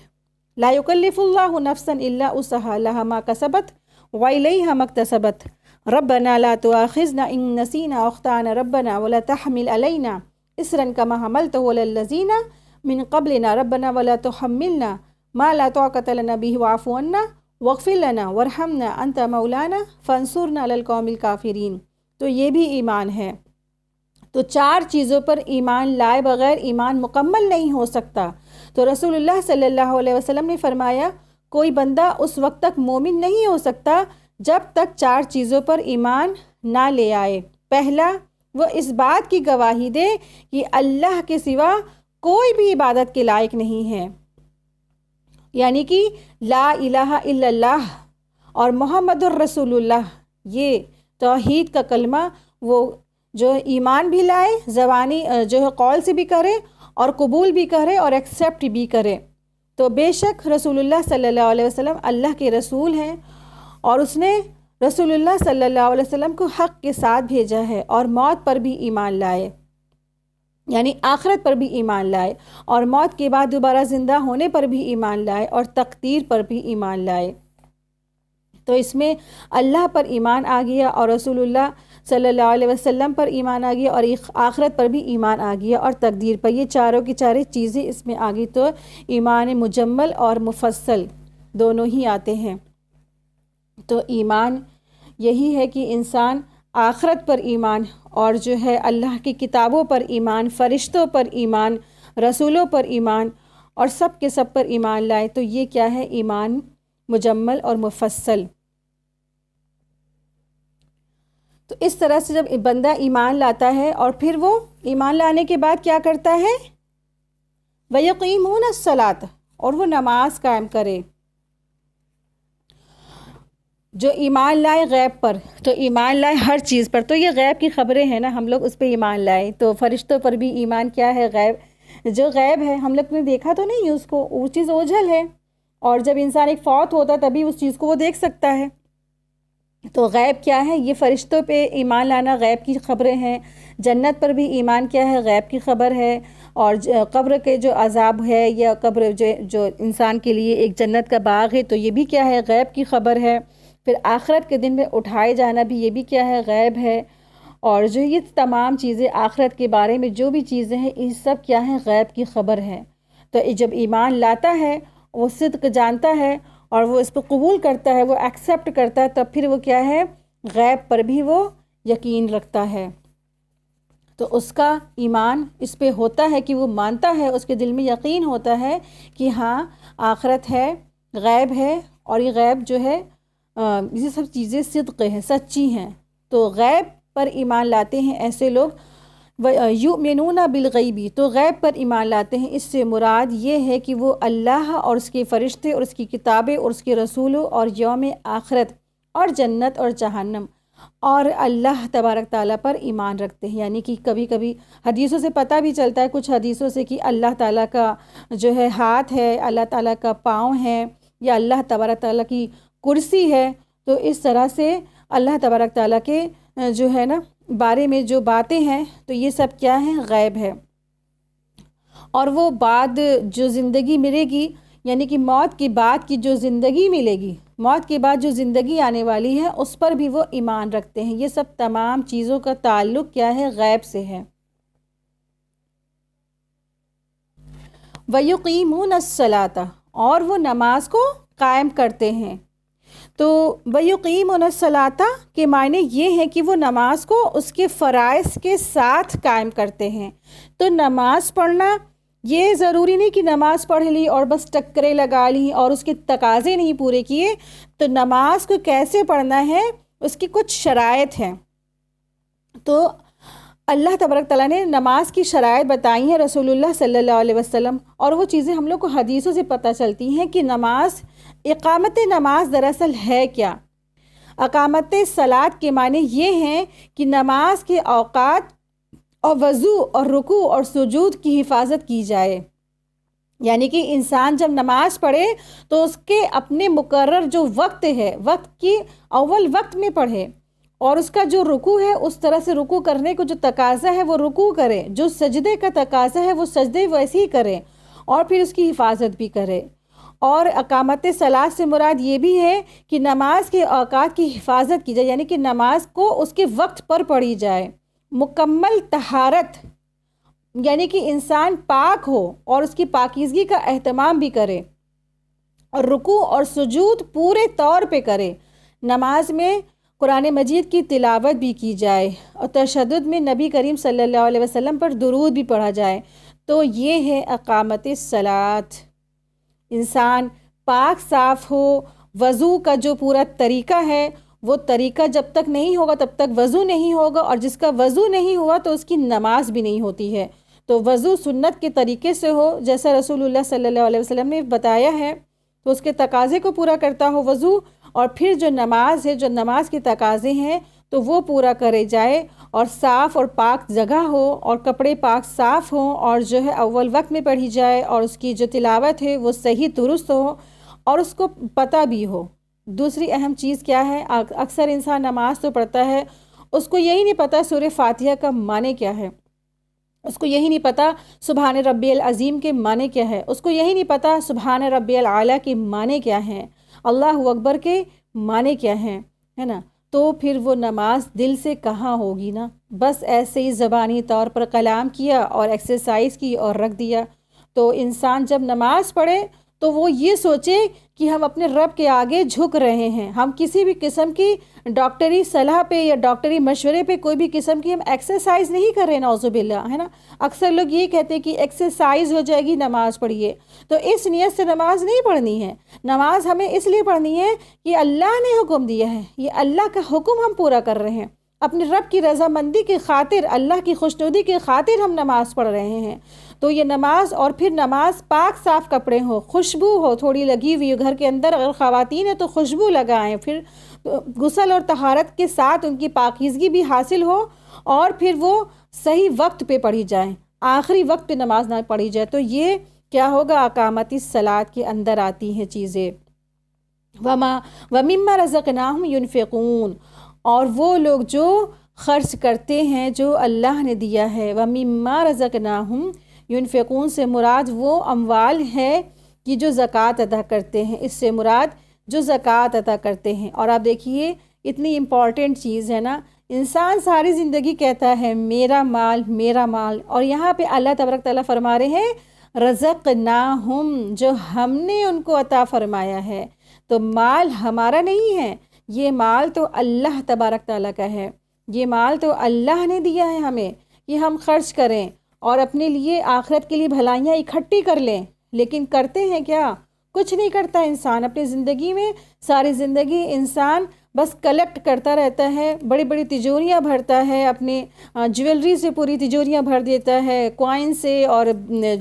لا یکلف اللہ نفسا الا وسعہا لہا ما کسبت والیہا ما اکتسبت ربنا لا تؤاخذنا ان نسینا او اخطأنا ربنا ولا تحمل علینا اصرا كما حملته على الذين من قبلنا ربنا ولا تحملنا ما لا طاقة لنا به واعف عنا واغفر لنا وارحمنا انت مولانا فانصرنا على القوم الكافرين. تو یہ بھی ایمان ہے. تو 4 چیزوں پر ایمان لائے بغیر ایمان مکمل نہیں ہو سکتا. تو رسول اللہ صلی اللہ علیہ وسلم نے فرمایا کوئی بندہ اس وقت تک مومن نہیں ہو سکتا جب تک 4 چیزوں پر ایمان نہ لے آئے. پہلا، وہ اس بات کی گواہی دے کہ اللہ کے سوا کوئی بھی عبادت کے لائق نہیں ہے، یعنی کہ لا الہ الا اللہ اور محمد الرسول اللہ، یہ توحید کا کلمہ وہ جو ایمان بھی لائے، زبانی جو ہے قول سے بھی کرے اور قبول بھی کرے اور ایکسیپٹ بھی کرے. تو بے شک رسول اللہ صلی اللہ علیہ وسلم اللہ کے رسول ہیں اور اس نے رسول اللہ صلی اللہ علیہ وسلم کو حق کے ساتھ بھیجا ہے، اور موت پر بھی ایمان لائے، یعنی آخرت پر بھی ایمان لائے، اور موت کے بعد دوبارہ زندہ ہونے پر بھی ایمان لائے، اور تقدیر پر بھی ایمان لائے. تو اس میں اللہ پر ایمان آ گیا اور رسول اللہ صلی اللہ علیہ وسلم پر ایمان آ گیا اور آخرت پر بھی ایمان آ گیا اور تقدیر پر. یہ چاروں کی چاریں چیزیں اس میں آ گئی. تو ایمان مجمل اور مفصل دونوں ہی آتے ہیں. تو ایمان یہی ہے کہ انسان آخرت پر ایمان اور جو ہے اللہ کی کتابوں پر ایمان، فرشتوں پر ایمان، رسولوں پر ایمان اور سب کے سب پر ایمان لائے. تو یہ کیا ہے؟ ایمان مجمل اور مفصل. تو اس طرح سے جب بندہ ایمان لاتا ہے اور پھر وہ ایمان لانے کے بعد کیا کرتا ہے؟ وَيَقِيمُونَ الصَّلَاةَ، اور وہ نماز قائم کرے. جو ایمان لائے غیب پر، تو ایمان لائے ہر چیز پر. تو یہ غیب کی خبریں ہیں نا، ہم لوگ اس پہ ایمان لائے. تو فرشتوں پر بھی ایمان کیا ہے؟ غیب. جو غیب ہے ہم لوگ نے دیکھا تو نہیں اس کو، وہ چیز اوجھل ہے، اور جب انسان ایک فوت ہوتا تبھی اس چیز کو وہ دیکھ سکتا ہے. تو غیب کیا ہے؟ یہ فرشتوں پہ ایمان لانا غیب کی خبریں ہیں. جنت پر بھی ایمان کیا ہے؟ غیب کی خبر ہے. اور قبر کے جو عذاب ہے یا قبر جو انسان کے لیے ایک جنت کا باغ ہے، تو یہ بھی کیا ہے؟ غیب کی خبر ہے. پھر آخرت کے دن میں اٹھائے جانا بھی یہ بھی کیا ہے؟ غیب ہے. اور جو یہ تمام چیزیں آخرت کے بارے میں جو بھی چیزیں ہیں، یہ سب کیا ہیں؟ غیب کی خبر ہے. تو جب ایمان لاتا ہے، وہ صدق جانتا ہے اور وہ اس پہ قبول کرتا ہے، وہ ایکسیپٹ کرتا ہے، تب پھر وہ کیا ہے؟ غیب پر بھی وہ یقین رکھتا ہے. تو اس کا ایمان اس پہ ہوتا ہے کہ وہ مانتا ہے، اس کے دل میں یقین ہوتا ہے کہ ہاں آخرت ہے، غیب ہے، اور یہ غیب جو ہے یہ سب چیزیں صدق ہیں، سچی ہیں. تو غیب پر ایمان لاتے ہیں ایسے لوگ. یؤمنون بالغیبی، تو غیب پر ایمان لاتے ہیں، اس سے مراد یہ ہے کہ وہ اللہ اور اس کے فرشتے اور اس کی کتابیں اور اس کے رسولوں اور یوم آخرت اور جنت اور جہنم اور اللہ تبارک تعالیٰ پر ایمان رکھتے ہیں۔ یعنی کہ کبھی کبھی حدیثوں سے پتہ بھی چلتا ہے، کچھ حدیثوں سے، کہ اللہ تعالیٰ کا جو ہے ہاتھ ہے، اللہ تعالیٰ کا پاؤں ہے، یا اللہ تبارک تعالیٰ کی کرسی ہے۔ تو اس طرح سے اللہ تبارک تعالیٰ کے جو ہے نا بارے میں جو باتیں ہیں، تو یہ سب کیا ہیں؟ غیب ہے۔ اور وہ بعد جو زندگی ملے گی، یعنی کہ موت کے بعد کی جو زندگی ملے گی، موت کے بعد جو زندگی آنے والی ہے، اس پر بھی وہ ایمان رکھتے ہیں۔ یہ سب تمام چیزوں کا تعلق کیا ہے؟ غیب سے ہے۔ وَيُقِيمُونَ الصَّلَاةَ، اور وہ نماز کو قائم کرتے ہیں۔ تو وَيُقِيمُونَ الصَّلَاةَ کے معنی یہ ہے کہ وہ نماز کو اس کے فرائض کے ساتھ قائم کرتے ہیں۔ تو نماز پڑھنا یہ ضروری نہیں کہ نماز پڑھ لی اور بس ٹکرے لگا لی اور اس کے تقاضے نہیں پورے کیے۔ تو نماز کو کیسے پڑھنا ہے، اس کی کچھ شرائط ہیں۔ تو اللہ تبارک تعالیٰ نے نماز کی شرائط بتائی ہیں رسول اللہ صلی اللہ علیہ وسلم، اور وہ چیزیں ہم لوگ کو حدیثوں سے پتہ چلتی ہیں کہ نماز، اقامت نماز دراصل ہے کیا۔ اقامت صلاۃ کے معنی یہ ہیں کہ نماز کے اوقات اور وضو اور رکوع اور سجود کی حفاظت کی جائے۔ یعنی کہ انسان جب نماز پڑھے تو اس کے اپنے مقرر جو وقت ہے، وقت کی اول وقت میں پڑھے، اور اس کا جو رکوع ہے اس طرح سے رکوع کرنے کو جو تقاضا ہے وہ رکوع کرے، جو سجدے کا تقاضا ہے وہ سجدے ویسے ہی کرے، اور پھر اس کی حفاظت بھی کرے۔ اور اقامت صلاۃ سے مراد یہ بھی ہے کہ نماز کے اوقات کی حفاظت کی جائے، یعنی کہ نماز کو اس کے وقت پر پڑھی جائے۔ مکمل طہارت، یعنی کہ انسان پاک ہو اور اس کی پاکیزگی کا اہتمام بھی کرے، اور رکوع اور سجود پورے طور پہ کرے۔ نماز میں قرآن مجید کی تلاوت بھی کی جائے، اور تشہد میں نبی کریم صلی اللہ علیہ وسلم پر درود بھی پڑھا جائے۔ تو یہ ہے اقامت صلاۃ۔ انسان پاک صاف ہو، وضو کا جو پورا طریقہ ہے وہ طریقہ جب تک نہیں ہوگا تب تک وضو نہیں ہوگا، اور جس کا وضو نہیں ہوا تو اس کی نماز بھی نہیں ہوتی ہے۔ تو وضو سنت کے طریقے سے ہو، جیسا رسول اللہ صلی اللہ علیہ وسلم نے بتایا ہے، تو اس کے تقاضے کو پورا کرتا ہو وضو، اور پھر جو نماز ہے، جو نماز کے تقاضے ہیں تو وہ پورا کرے جائے، اور صاف اور پاک جگہ ہو، اور کپڑے پاک صاف ہوں، اور جو ہے اول وقت میں پڑھی جائے، اور اس کی جو تلاوت ہے وہ صحیح درست ہو، اور اس کو پتہ بھی ہو۔ دوسری اہم چیز کیا ہے؟ اکثر انسان نماز تو پڑھتا ہے، اس کو یہی نہیں پتہ سورہ فاتحہ کا معنی کیا ہے، اس کو یہی نہیں پتہ سبحان ربی العظیم کے معنی کیا ہے، اس کو یہی نہیں پتہ سبحان ربی العالیٰ کے معنی کیا ہیں، اللہ اکبر کے معنی کیا ہیں، ہے نا؟ تو پھر وہ نماز دل سے کہاں ہوگی نا، بس ایسے ہی زبانی طور پر کلام کیا اور ایکسرسائز کی اور رکھ دیا۔ تو انسان جب نماز پڑھے تو وہ یہ سوچے کہ ہم اپنے رب کے آگے جھک رہے ہیں، ہم کسی بھی قسم کی ڈاکٹری صلاح پہ یا ڈاکٹری مشورے پہ کوئی بھی قسم کی ہم ایکسرسائز نہیں کر رہے، نعوذ باللہ، ہے نا؟ اکثر لوگ یہ کہتے ہیں کہ ایکسرسائز ہو جائے گی نماز پڑھیے، تو اس نیت سے نماز نہیں پڑھنی ہے۔ نماز ہمیں اس لیے پڑھنی ہے کہ اللہ نے حکم دیا ہے، یہ اللہ کا حکم ہم پورا کر رہے ہیں، اپنے رب کی رضامندی کی خاطر، اللہ کی خوشنودی کی خاطر ہم نماز پڑھ رہے ہیں۔ تو یہ نماز، اور پھر نماز پاک صاف کپڑے ہو، خوشبو ہو تھوڑی لگی ہوئی گھر کے اندر، اگر خواتین ہیں تو خوشبو لگائیں، پھر غسل اور طہارت کے ساتھ ان کی پاکیزگی بھی حاصل ہو، اور پھر وہ صحیح وقت پہ پڑھی جائیں، آخری وقت پہ نماز نہ پڑھی جائے۔ تو یہ کیا ہوگا؟ اقامت الصلاۃ کے اندر آتی ہیں چیزیں۔ وَمِمَّا رَزَقْنَاهُمْ يُنْفِقُونَ، اور وہ لوگ جو خرچ کرتے ہیں جو اللہ نے دیا ہے۔ وَمِمَّا رَزَقْنَاهُمْ يُنْفِقُونَ سے مراد وہ اموال ہے کہ جو زکوٰۃ ادا کرتے ہیں، اس سے مراد جو زکوٰۃ ادا کرتے ہیں۔ اور آپ دیکھیے اتنی امپورٹنٹ چیز ہے نا، انسان ساری زندگی کہتا ہے میرا مال میرا مال، اور یہاں پہ اللہ تبارک تعالیٰ فرما رہے ہیں رزقناہم، جو ہم نے ان کو عطا فرمایا ہے۔ تو مال ہمارا نہیں ہے، یہ مال تو اللہ تبارک تعالیٰ کا ہے، یہ مال تو اللہ نے دیا ہے ہمیں، یہ ہم خرچ کریں اور اپنے لیے آخرت کے لیے بھلائیاں اکٹھی کر لیں۔ لیکن کرتے ہیں کیا؟ کچھ نہیں کرتا انسان اپنی زندگی میں، ساری زندگی انسان بس کلیکٹ کرتا رہتا ہے، بڑی بڑی تجوریاں بھرتا ہے، اپنی جیولری سے پوری تجوریاں بھر دیتا ہے، کوائن سے اور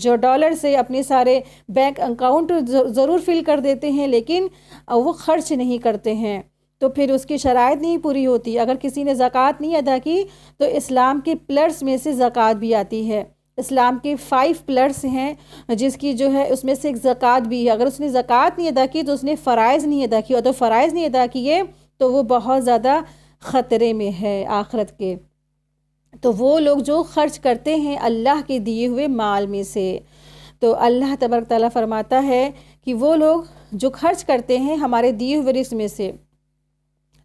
جو ڈالر سے اپنے سارے بینک اکاؤنٹ ضرور فل کر دیتے ہیں، لیکن وہ خرچ نہیں کرتے ہیں، تو پھر اس کی شرائط نہیں پوری ہوتی۔ اگر کسی نے زکوٰۃ نہیں ادا کی تو اسلام کے پلرس میں سے زکوٰۃ بھی آتی ہے۔ اسلام کے 5 پلرس ہیں جس کی جو ہے اس میں سے ایک زکوٰۃ بھی ہے۔ اگر اس نے زکوٰۃ نہیں ادا کی تو اس نے فرائض نہیں ادا کی، اور تو فرائض نہیں ادا کیے تو وہ بہت زیادہ خطرے میں ہے آخرت کے۔ تو وہ لوگ جو خرچ کرتے ہیں اللہ کے دیے ہوئے مال میں سے، تو اللہ تبارک تعالیٰ فرماتا ہے کہ وہ لوگ جو خرچ کرتے ہیں ہمارے دیے ہوئے رزق میں سے،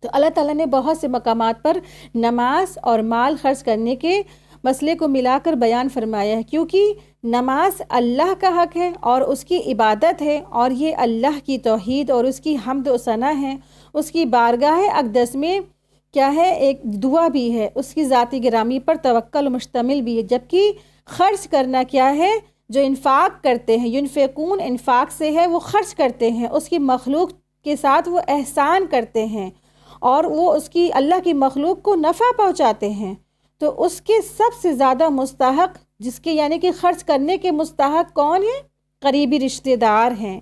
تو اللہ تعالیٰ نے بہت سے مقامات پر نماز اور مال خرچ کرنے کے مسئلے کو ملا کر بیان فرمایا ہے، کیونکہ نماز اللہ کا حق ہے اور اس کی عبادت ہے، اور یہ اللہ کی توحید اور اس کی حمد و ثنا ہے۔ اس کی بارگاہ اقدس میں کیا ہے، ایک دعا بھی ہے، اس کی ذاتی گرامی پر توکل مشتمل بھی ہے۔ جبکہ خرچ کرنا کیا ہے، جو انفاق کرتے ہیں، ینفقون انفاق سے ہے، وہ خرچ کرتے ہیں، اس کی مخلوق کے ساتھ وہ احسان کرتے ہیں اور وہ اس کی اللہ کی مخلوق کو نفع پہنچاتے ہیں، تو اس کے سب سے زیادہ مستحق، جس کے یعنی کہ خرچ کرنے کے مستحق کون ہیں؟ قریبی رشتہ دار ہیں،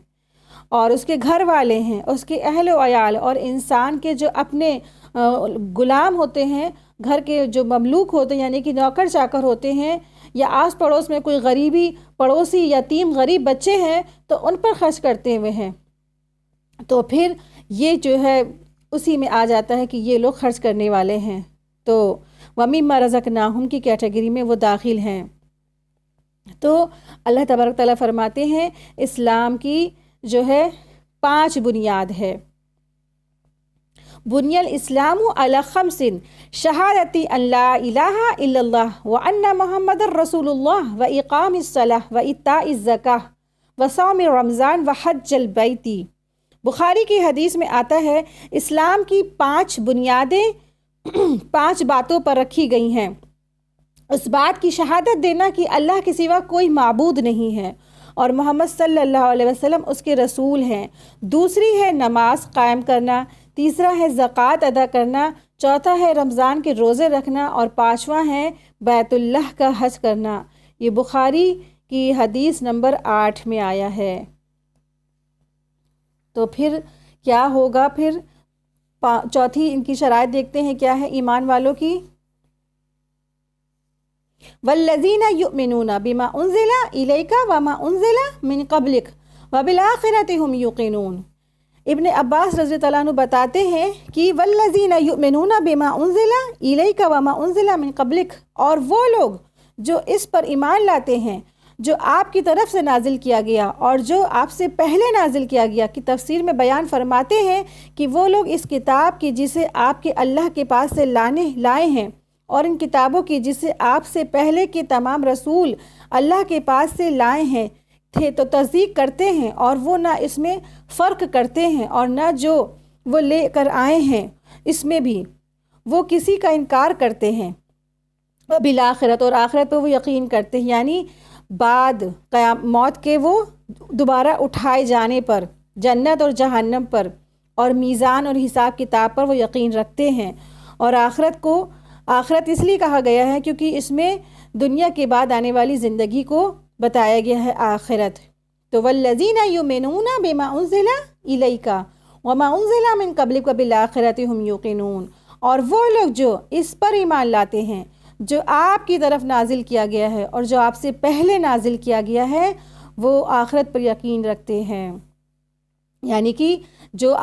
اور اس کے گھر والے ہیں، اس کے اہل و عیال، اور انسان کے جو اپنے غلام ہوتے ہیں، گھر کے جو مملوک ہوتے ہیں یعنی کہ نوکر چاکر ہوتے ہیں، یا آس پڑوس میں کوئی غریبی پڑوسی یتیم غریب بچے ہیں تو ان پر خرچ کرتے ہوئے ہیں، تو پھر یہ جو ہے اسی میں آ جاتا ہے کہ یہ لوگ خرچ کرنے والے ہیں، تو وَمِمَّا رَزَقْنَاهُمْ کی کیٹیگری میں وہ داخل ہیں۔ تو اللہ تبارک تعالیٰ فرماتے ہیں اسلام کی جو ہے 5 بنیاد ہے۔ بنی الاسلام علی 5 شہادت ان لا الہ الا اللہ وان محمد رسول اللہ واقام الصلاۃ وایتاء الزکاۃ وصوم رمضان وحج البیت۔ بخاری کی حدیث میں آتا ہے اسلام کی 5 بنیادیں 5 باتوں پر رکھی گئی ہیں۔ اس بات کی شہادت دینا کہ اللہ کے سوا کوئی معبود نہیں ہے اور محمد صلی اللہ علیہ وسلم اس کے رسول ہیں۔ دوسری ہے نماز قائم کرنا، تیسرا ہے زکوٰۃ ادا کرنا، چوتھا ہے رمضان کے روزے رکھنا، اور 5واں ہے بیت اللہ کا حج کرنا۔ یہ بخاری کی حدیث نمبر 8 میں آیا ہے۔ تو پھر کیا ہوگا؟ پھر چوتھی ان کی شرائط دیکھتے ہیں کیا ہے ایمان والوں کی۔ والذین یؤمنون بما انزل الیک وما انزل من قبلک وبالآخرۃ هم یوقنون۔ ابن عباس رضی اللہ عنہ بتاتے ہیں کہ والذین یؤمنون بما انزل الیک وما انزل من قبلک، اور وہ لوگ جو اس پر ایمان لاتے ہیں جو آپ کی طرف سے نازل کیا گیا اور جو آپ سے پہلے نازل کیا گیا، کی تفسیر میں بیان فرماتے ہیں کہ وہ لوگ اس کتاب کی جسے آپ کے اللہ کے پاس سے لائے ہیں، اور ان کتابوں کی جسے آپ سے پہلے کے تمام رسول اللہ کے پاس سے لائے ہیں تھے، تو تصدیق کرتے ہیں، اور وہ نہ اس میں فرق کرتے ہیں اور نہ جو وہ لے کر آئے ہیں اس میں بھی وہ کسی کا انکار کرتے ہیں۔ بالآخرت، اور آخرت پہ وہ یقین کرتے ہیں، یعنی بعد موت کے وہ دوبارہ اٹھائے جانے پر، جنت اور جہنم پر، اور میزان اور حساب کتاب پر وہ یقین رکھتے ہیں۔ اور آخرت اس لیے کہا گیا ہے کیونکہ اس میں دنیا کے بعد آنے والی زندگی کو بتایا گیا ہے آخرت۔ تو والذین یؤمنون بما انزل الیک وما انزل من قبلک وبالآخرۃ هم یوقنون، اور وہ لوگ جو اس پر ایمان لاتے ہیں جو آپ کی طرف نازل کیا گیا ہے اور جو آپ سے پہلے نازل کیا گیا ہے، وہ آخرت پر یقین رکھتے ہیں، یعنی کہ جو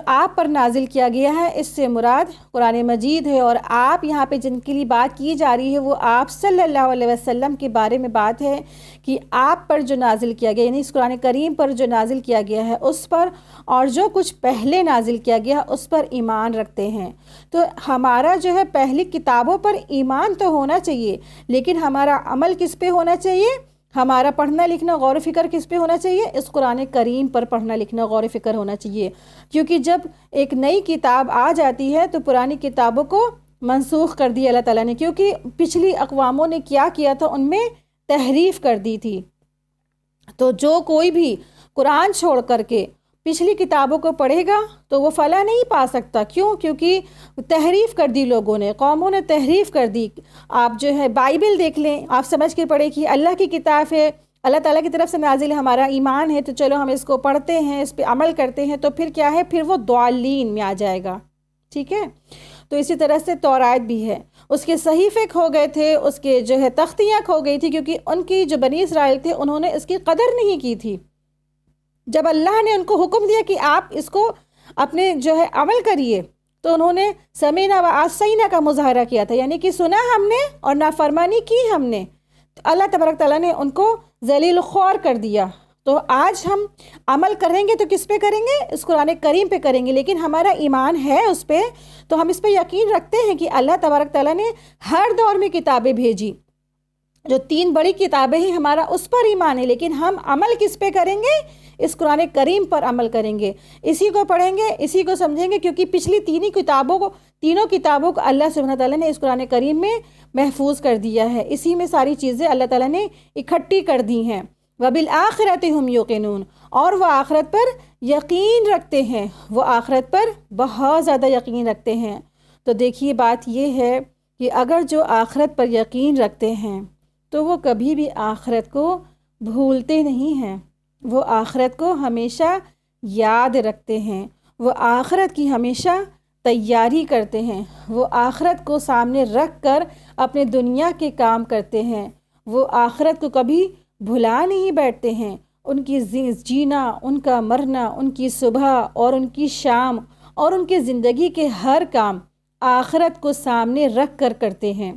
آپ پر نازل کیا گیا ہے اس سے مراد قرآن مجید ہے، اور آپ یہاں پہ جن کے لیے بات کی جا رہی ہے وہ آپ صلی اللہ علیہ وسلم کے بارے میں بات ہے کہ آپ پر جو نازل کیا گیا، یعنی اس قرآن کریم پر جو نازل کیا گیا ہے اس پر، اور جو کچھ پہلے نازل کیا گیا اس پر ایمان رکھتے ہیں۔ تو ہمارا جو ہے پہلی کتابوں پر ایمان تو ہونا چاہیے، لیکن ہمارا عمل کس پہ ہونا چاہیے؟ ہمارا پڑھنا لکھنا غور و فکر کس پہ ہونا چاہیے؟ اس قرآن کریم پر پڑھنا لکھنا غور و فکر ہونا چاہیے، کیونکہ جب ایک نئی کتاب آ جاتی ہے تو پرانی کتابوں کو منسوخ کر دیا اللہ تعالیٰ نے، کیونکہ پچھلی اقواموں نے کیا کیا تھا، ان میں تحریف کر دی تھی۔ تو جو کوئی بھی قرآن چھوڑ کر کے پچھلی کتابوں کو پڑھے گا تو وہ فلاح نہیں پا سکتا. کیوں؟ کیونکہ تحریف کر دی لوگوں نے، قوموں نے تحریف کر دی. آپ جو ہے بائبل دیکھ لیں، آپ سمجھ کے پڑھیں کہ اللہ کی کتاب ہے، اللہ تعالیٰ کی طرف سے نازل ہے، ہمارا ایمان ہے تو چلو ہم اس کو پڑھتے ہیں، اس پہ عمل کرتے ہیں، تو پھر کیا ہے، پھر وہ ضالین میں آ جائے گا. ٹھیک ہے. تو اسی طرح سے تورات بھی ہے، اس کے صحیفے کھو گئے تھے، اس کے جو ہے تختیاں کھو گئی تھی، کیونکہ ان کی جو بنی اسرائیل تھے انہوں نے اس کی قدر نہیں کی تھی. جب اللہ نے ان کو حکم دیا کہ آپ اس کو اپنے جو ہے عمل کریے، تو انہوں نے سمینا و عصینا کا مظاہرہ کیا تھا، یعنی کہ سنا ہم نے اور نافرمانی کی ہم نے. تو اللہ تبارک تعالیٰ نے ان کو ذلیل خوار کر دیا. تو آج ہم عمل کریں گے تو کس پہ کریں گے؟ اس قرآن کریم پہ کریں گے، لیکن ہمارا ایمان ہے اس پہ، تو ہم اس پہ یقین رکھتے ہیں کہ اللہ تبارک تعالیٰ نے ہر دور میں کتابیں بھیجی. جو 3 بڑی کتابیں ہیں ہمارا اس پر ایمان ہے، لیکن ہم عمل کس پہ کریں گے؟ اس قرآن کریم پر عمل کریں گے، اسی کو پڑھیں گے، اسی کو سمجھیں گے، کیونکہ پچھلی تینوں کتابوں کو اللہ سبحانہ تعالیٰ نے اس قرآن کریم میں محفوظ کر دیا ہے. اسی میں ساری چیزیں اللہ تعالیٰ نے اکٹھی کر دی ہیں. وَبِالْآخِرَةِ هُمْ يُوقِنُونَ، اور وہ آخرت پر یقین رکھتے ہیں، وہ آخرت پر بہت زیادہ یقین رکھتے ہیں. تو دیکھیے بات یہ ہے کہ اگر جو آخرت پر یقین رکھتے ہیں تو وہ کبھی بھی آخرت کو بھولتے نہیں ہیں، وہ آخرت کو ہمیشہ یاد رکھتے ہیں، وہ آخرت کی ہمیشہ تیاری کرتے ہیں، وہ آخرت کو سامنے رکھ کر اپنے دنیا کے کام کرتے ہیں، وہ آخرت کو کبھی بھلا نہیں بیٹھتے ہیں. ان کی جینا، ان کا مرنا، ان کی صبح اور ان کی شام اور ان کی زندگی کے ہر کام آخرت کو سامنے رکھ کر کرتے ہیں.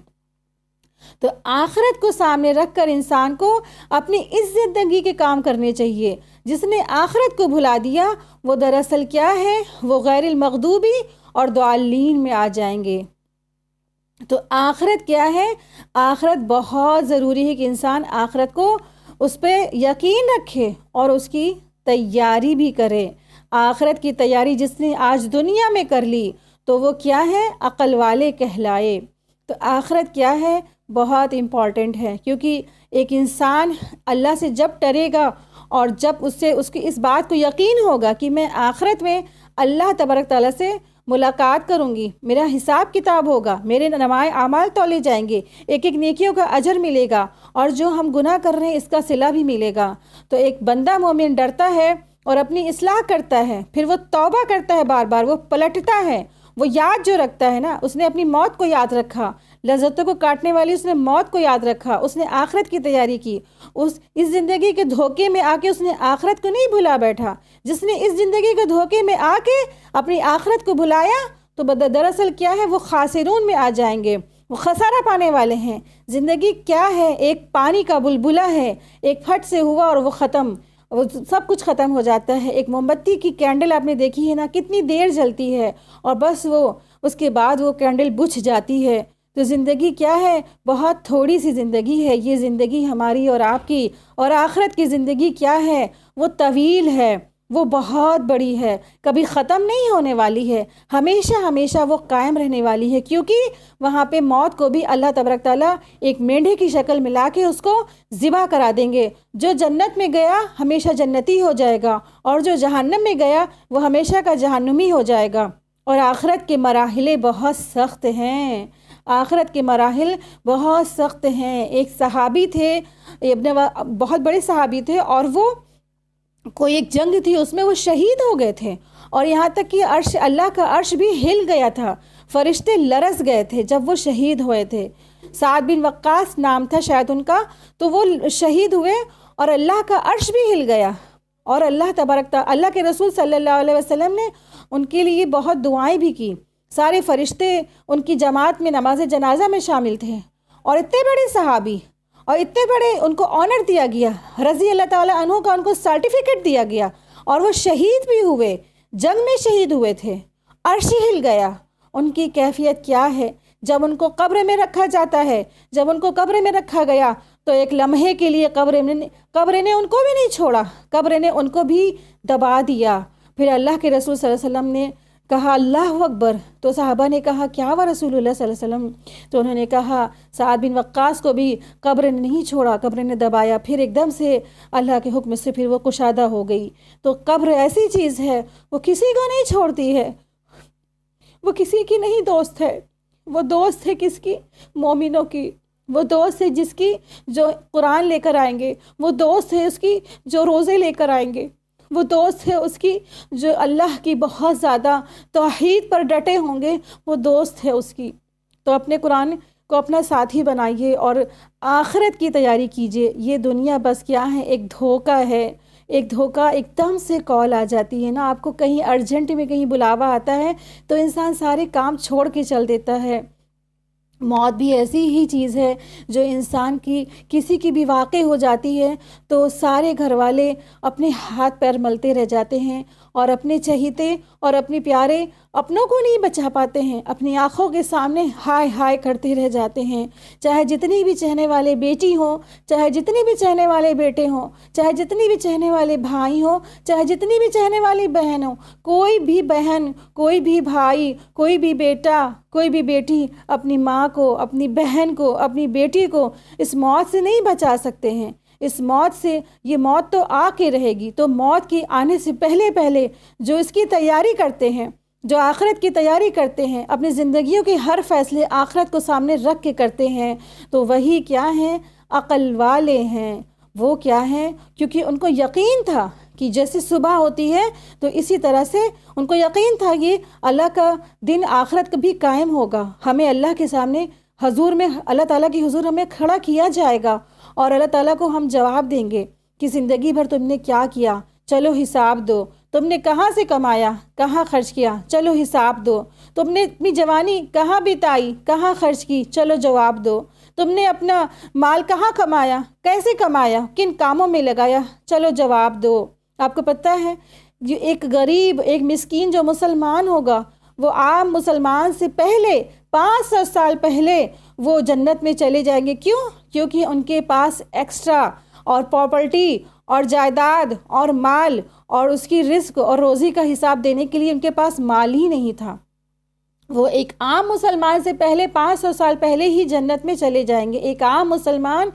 تو آخرت کو سامنے رکھ کر انسان کو اپنی اس زندگی کے کام کرنے چاہیے. جس نے آخرت کو بھلا دیا وہ دراصل کیا ہے، وہ غیر المغضوبی اور ضالین میں آ جائیں گے. تو آخرت کیا ہے؟ آخرت بہت ضروری ہے کہ انسان آخرت کو اس پہ یقین رکھے اور اس کی تیاری بھی کرے. آخرت کی تیاری جس نے آج دنیا میں کر لی تو وہ کیا ہے، عقل والے کہلائے. تو آخرت کیا ہے، بہت امپورٹنٹ ہے، کیونکہ ایک انسان اللہ سے جب ڈرے گا اور جب اس کی اس بات کو یقین ہوگا کہ میں آخرت میں اللہ تبارک تعالیٰ سے ملاقات کروں گی، میرا حساب کتاب ہوگا، میرے نمائے اعمال تولے جائیں گے، ایک ایک نیکیوں کا اجر ملے گا، اور جو ہم گناہ کر رہے ہیں اس کا صلہ بھی ملے گا. تو ایک بندہ مومن ڈرتا ہے اور اپنی اصلاح کرتا ہے، پھر وہ توبہ کرتا ہے، بار بار وہ پلٹتا ہے، وہ یاد جو رکھتا ہے نا، اس نے اپنی موت کو یاد رکھا، لذتوں کو کاٹنے والی اس نے موت کو یاد رکھا، اس نے آخرت کی تیاری کی. اس زندگی کے دھوکے میں آ کے اس نے آخرت کو نہیں بھلا بیٹھا. جس نے اس زندگی کے دھوکے میں آ کے اپنی آخرت کو بھلایا تو دراصل کیا ہے، وہ خاسرون میں آ جائیں گے، وہ خسارہ پانے والے ہیں. زندگی کیا ہے، ایک پانی کا بلبلہ ہے، ایک پھٹ سے ہوا اور وہ ختم، وہ سب کچھ ختم ہو جاتا ہے. ایک موم بتی کی کینڈل آپ نے دیکھی ہے نا، کتنی دیر جلتی ہے اور بس وہ اس کے بعد وہ کینڈل بجھ جاتی ہے. تو زندگی کیا ہے، بہت تھوڑی سی زندگی ہے یہ زندگی ہماری اور آپ کی. اور آخرت کی زندگی کیا ہے، وہ طویل ہے، وہ بہت بڑی ہے، کبھی ختم نہیں ہونے والی ہے، ہمیشہ ہمیشہ وہ قائم رہنے والی ہے. کیونکہ وہاں پہ موت کو بھی اللہ تبارک تعالیٰ ایک مینڈھے کی شکل میں لا کے اس کو ذبح کرا دیں گے. جو جنت میں گیا ہمیشہ جنتی ہو جائے گا، اور جو جہنم میں گیا وہ ہمیشہ کا جہنمی ہو جائے گا. اور آخرت کے مراحل بہت سخت ہیں، آخرت کے مراحل بہت سخت ہیں. ایک صحابی تھے، بہت بڑے صحابی تھے، اور وہ کوئی ایک جنگ تھی اس میں وہ شہید ہو گئے تھے، اور یہاں تک کہ عرش، اللہ کا عرش بھی ہل گیا تھا، فرشتے لرز گئے تھے جب وہ شہید ہوئے تھے. سعد بن وقاص نام تھا شاید ان کا. تو وہ شہید ہوئے اور اللہ کا عرش بھی ہل گیا، اور اللہ کے رسول صلی اللہ علیہ وسلم نے ان کے لیے بہت دعائیں بھی کی. سارے فرشتے ان کی جماعت میں نماز جنازہ میں شامل تھے، اور اتنے بڑے صحابی اور اتنے بڑے ان کو آنر دیا گیا، رضی اللہ تعالیٰ عنہ کا ان کو سرٹیفکیٹ دیا گیا، اور وہ شہید بھی ہوئے، جنگ میں شہید ہوئے تھے. عرش ہل گیا. ان کی کیفیت کیا ہے جب ان کو قبر میں رکھا جاتا ہے؟ جب ان کو قبر میں رکھا گیا تو ایک لمحے کے لیے قبر نے ان کو بھی نہیں چھوڑا، قبر نے ان کو بھی دبا دیا. پھر اللہ کے رسول صلی اللہ علیہ وسلم نے کہا اللہ اکبر، تو صحابہ نے کہا کیا ہوا رسول اللہ صلی اللہ علیہ وسلم؟ تو انہوں نے کہا سعد بن وقاص کو بھی قبر نے نہیں چھوڑا، قبر نے دبایا، پھر ایک دم سے اللہ کے حکم سے پھر وہ کشادہ ہو گئی۔ تو قبر ایسی چیز ہے، وہ کسی کو نہیں چھوڑتی ہے، وہ کسی کی نہیں دوست ہے، وہ دوست ہے کس کی؟ مومنوں کی۔ وہ دوست ہے جس کی جو قرآن لے کر آئیں گے، وہ دوست ہے اس کی جو روزے لے کر آئیں گے، وہ دوست ہے اس کی جو اللہ کی بہت زیادہ توحید پر ڈٹے ہوں گے، وہ دوست ہے اس کی۔ تو اپنے قرآن کو اپنا ساتھی بنائیے اور آخرت کی تیاری کیجیے۔ یہ دنیا بس کیا ہے، ایک دھوکہ ہے، ایک دھوکہ، ایک دم سے کال آ جاتی ہے نا، آپ کو کہیں ارجنٹ میں کہیں بلاوا آتا ہے تو انسان سارے کام چھوڑ کے چل دیتا ہے۔ موت بھی ایسی ہی چیز ہے جو انسان کی کسی کی بھی واقع ہو جاتی ہے تو سارے گھر والے اپنے ہاتھ پیر ملتے رہ جاتے ہیں اور اپنے چہیتے اور اپنے پیارے اپنوں کو نہیں بچا پاتے ہیں، اپنی آنکھوں کے سامنے ہائے ہائے کرتے رہ جاتے ہیں۔ چاہے جتنی بھی چہنے والے بیٹی ہوں، چاہے جتنی بھی چہنے والے بیٹے ہوں، چاہے جتنی بھی چہنے والے بھائی ہوں، چاہے جتنی بھی چہنے والی بہن ہوں، کوئی بھی بہن، کوئی بھی بھائی، کوئی بھی بیٹا، کوئی بھی بیٹی اپنی ماں کو، اپنی بہن کو، اپنی بیٹی کو اس موت سے نہیں بچا سکتے ہیں۔ اس موت سے، یہ موت تو آ کے رہے گی، تو موت کی آنے سے پہلے پہلے جو اس کی تیاری کرتے ہیں، جو آخرت کی تیاری کرتے ہیں، اپنی زندگیوں کے ہر فیصلے آخرت کو سامنے رکھ کے کرتے ہیں، تو وہی کیا ہیں، عقل والے ہیں۔ وہ کیا ہیں؟ کیونکہ ان کو یقین تھا کہ جیسے صبح ہوتی ہے تو اسی طرح سے ان کو یقین تھا یہ اللہ کا دن آخرت کا بھی قائم ہوگا، ہمیں اللہ کے سامنے حضور میں، اللہ تعالیٰ کی حضور ہمیں کھڑا کیا جائے گا اور اللہ تعالیٰ کو ہم جواب دیں گے کہ زندگی بھر تم نے کیا کیا، چلو حساب دو۔ تم نے کہاں سے کمایا، کہاں خرچ کیا، چلو حساب دو۔ تم نے اپنی جوانی کہاں بتائی، کہاں خرچ کی، چلو جواب دو۔ تم نے اپنا مال کہاں کمایا، کیسے کمایا، کن کاموں میں لگایا، چلو جواب دو۔ آپ کو پتہ ہے جو ایک غریب، ایک مسکین جو مسلمان ہوگا، وہ عام مسلمان سے پہلے 500 سال پہلے وہ جنت میں چلے جائیں گے۔ کیوں؟ کیونکہ ان کے پاس ایکسٹرا اور پراپرٹی اور جائیداد اور مال اور اس کی رزق اور روزی کا حساب دینے کے لیے ان کے پاس مال ہی نہیں تھا۔ وہ ایک عام مسلمان سے پہلے 500 سال پہلے ہی جنت میں چلے جائیں گے۔ ایک عام مسلمان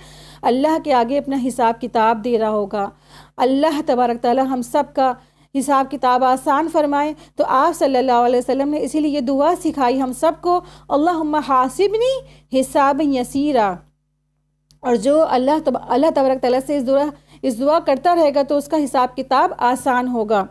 اللہ کے آگے اپنا حساب کتاب دے رہا ہوگا۔ اللہ تبارک تعالی ہم سب کا حساب کتاب آسان فرمائے۔ تو آپ صلی اللہ علیہ وسلم نے اسی لیے یہ دعا سکھائی ہم سب کو، اللہم حاسبنی حسابا یسیرا۔ اور جو اللہ تبارک تعالیٰ سے اس دعا کرتا رہے گا تو اس کا حساب کتاب آسان ہوگا۔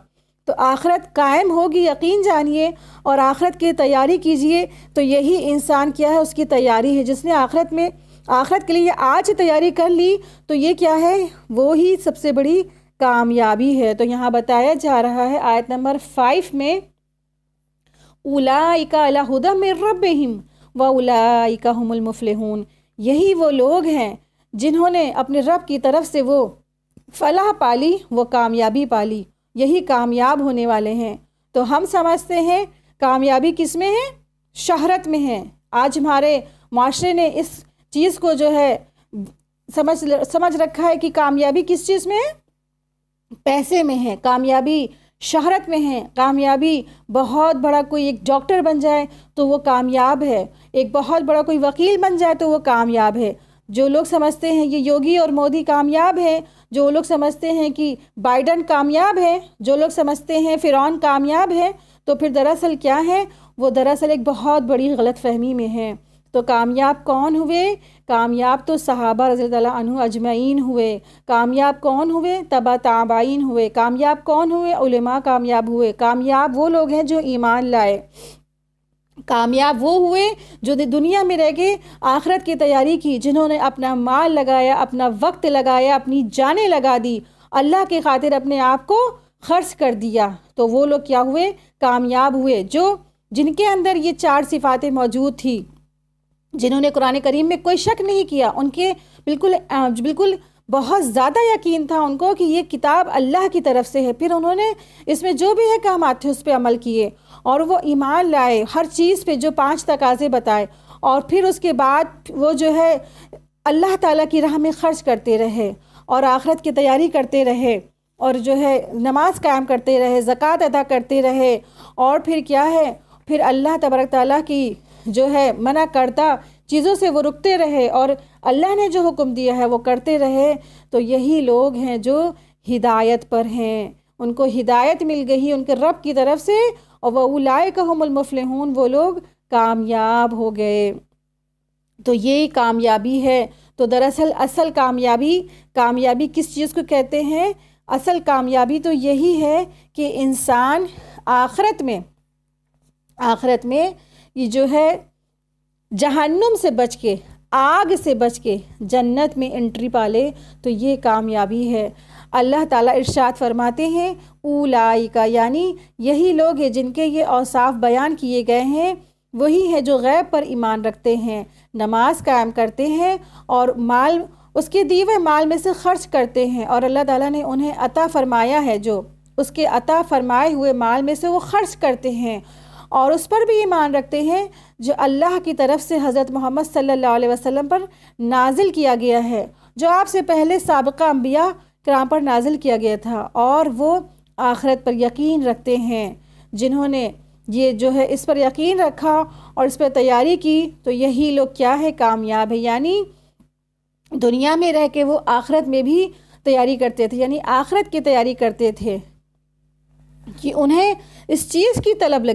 تو آخرت قائم ہوگی، یقین جانیے، اور آخرت کی تیاری کیجئے۔ تو یہی انسان کیا ہے، اس کی تیاری ہے۔ جس نے آخرت کے لیے آج تیاری کر لی تو یہ کیا ہے، وہی سب سے بڑی کامیابی ہے۔ تو یہاں بتایا جا رہا ہے آیت نمبر 5 میں، اولئک علی ھدی من ربہم واولئک ھم المفلحون۔ یہی وہ لوگ ہیں جنہوں نے اپنے رب کی طرف سے وہ فلاح پالی، وہ کامیابی پالی، یہی کامیاب ہونے والے ہیں۔ تو ہم سمجھتے ہیں کامیابی کس میں ہے؟ شہرت میں ہے۔ آج ہمارے معاشرے نے اس چیز کو جو ہے سمجھ رکھا ہے کہ کامیابی کس چیز میں ہے؟ پیسے میں ہے، کامیابی شہرت میں ہے، کامیابی بہت بڑا کوئی ایک ڈاکٹر بن جائے تو وہ کامیاب ہے، ایک بہت بڑا کوئی وکیل بن جائے تو وہ کامیاب ہے۔ جو لوگ سمجھتے ہیں یہ یوگی اور مودی کامیاب ہے، جو لوگ سمجھتے ہیں کہ بائیڈن کامیاب ہے، جو لوگ سمجھتے ہیں فرعون کامیاب ہے، تو پھر دراصل کیا ہے، وہ دراصل ایک بہت بڑی غلط فہمی میں ہے۔ تو کامیاب کون ہوئے؟ کامیاب تو صحابہ رضی اللہ عنہ اجمعین ہوئے۔ کامیاب کون ہوئے؟ تبع تابعین ہوئے۔ کامیاب کون ہوئے؟ علماء کامیاب ہوئے۔ کامیاب وہ لوگ ہیں جو ایمان لائے۔ کامیاب وہ ہوئے جو دنیا میں رہ کے آخرت کی تیاری کی، جنہوں نے اپنا مال لگایا، اپنا وقت لگایا، اپنی جانیں لگا دی، اللہ کی خاطر اپنے آپ کو خرچ کر دیا۔ تو وہ لوگ کیا ہوئے؟ کامیاب ہوئے، جن کے اندر یہ 4 صفاتیں موجود تھی، جنہوں نے قرآن کریم میں کوئی شک نہیں کیا، ان کے بالکل بہت زیادہ یقین تھا ان کو کہ یہ کتاب اللہ کی طرف سے ہے۔ پھر انہوں نے اس میں جو بھی احکامات تھے اس پہ عمل کیے اور وہ ایمان لائے، ہر چیز پہ جو 5 تقاضے بتائے، اور پھر اس کے بعد وہ جو ہے اللہ تعالیٰ کی راہ میں خرچ کرتے رہے اور آخرت کی تیاری کرتے رہے۔ اور جو ہے نماز قائم کرتے رہے، زکوٰۃ ادا کرتے رہے، اور پھر کیا ہے، پھر اللہ تبارک تعالیٰ کی جو ہے منع کردہ چیزوں سے وہ رکتے رہے، اور اللہ نے جو حکم دیا ہے وہ کرتے رہے، تو یہی لوگ ہیں جو ہدایت پر ہیں، ان کو ہدایت مل گئی ان کے رب کی طرف سے، اور وَأُولَئِكَ هُمُ الْمُفْلِحُونَ، وہ لوگ کامیاب ہو گئے۔ تو یہ کامیابی ہے۔ تو دراصل اصل کامیابی کس چیز کو کہتے ہیں؟ اصل کامیابی تو یہی ہے کہ انسان آخرت میں یہ جو ہے جہنم سے بچ کے، آگ سے بچ کے جنت میں انٹری پالے، تو یہ کامیابی ہے۔ اللہ تعالیٰ ارشاد فرماتے ہیں اولائکا، یعنی یہی لوگ ہیں جن کے یہ اوصاف بیان کیے گئے ہیں، وہی ہے جو غیب پر ایمان رکھتے ہیں، نماز قائم کرتے ہیں، اور مال اس کے دیے ہوئے مال میں سے خرچ کرتے ہیں، اور اللہ تعالیٰ نے انہیں عطا فرمایا ہے جو اس کے عطا فرمائے ہوئے مال میں سے وہ خرچ کرتے ہیں، اور اس پر بھی ایمان رکھتے ہیں جو اللہ کی طرف سے حضرت محمد صلی اللہ علیہ وسلم پر نازل کیا گیا ہے، جو آپ سے پہلے سابقہ انبیاء کرام پر نازل کیا گیا تھا، اور وہ آخرت پر یقین رکھتے ہیں۔ جنہوں نے یہ جو ہے اس پر یقین رکھا اور اس پر تیاری کی، تو یہی لوگ کیا ہے، کامیاب ہے۔ یعنی دنیا میں رہ کے وہ آخرت میں بھی تیاری کرتے تھے، یعنی آخرت کی تیاری کرتے تھے، کہ انہیں اس چیز کی طلب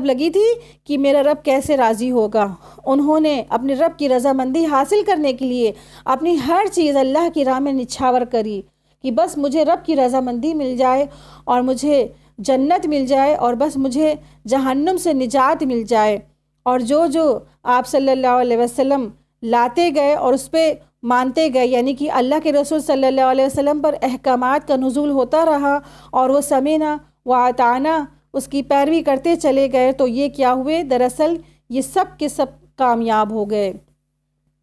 لگی تھی کہ میرا رب کیسے راضی ہوگا۔ انہوں نے اپنے رب کی رضامندی حاصل کرنے کے لیے اپنی ہر چیز اللہ کی راہ میں نچھاور کری، کہ بس مجھے رب کی رضامندی مل جائے، اور مجھے جنت مل جائے، اور بس مجھے جہنم سے نجات مل جائے۔ اور جو آپ صلی اللہ علیہ وسلم لاتے گئے اور اس پہ مانتے گئے، یعنی کہ اللہ کے رسول صلی اللہ علیہ وسلم پر احکامات کا نزول ہوتا رہا، اور وہ سمعنا وأطعنا اس کی پیروی کرتے چلے گئے، تو یہ کیا ہوئے، دراصل یہ سب کے سب کامیاب ہو گئے۔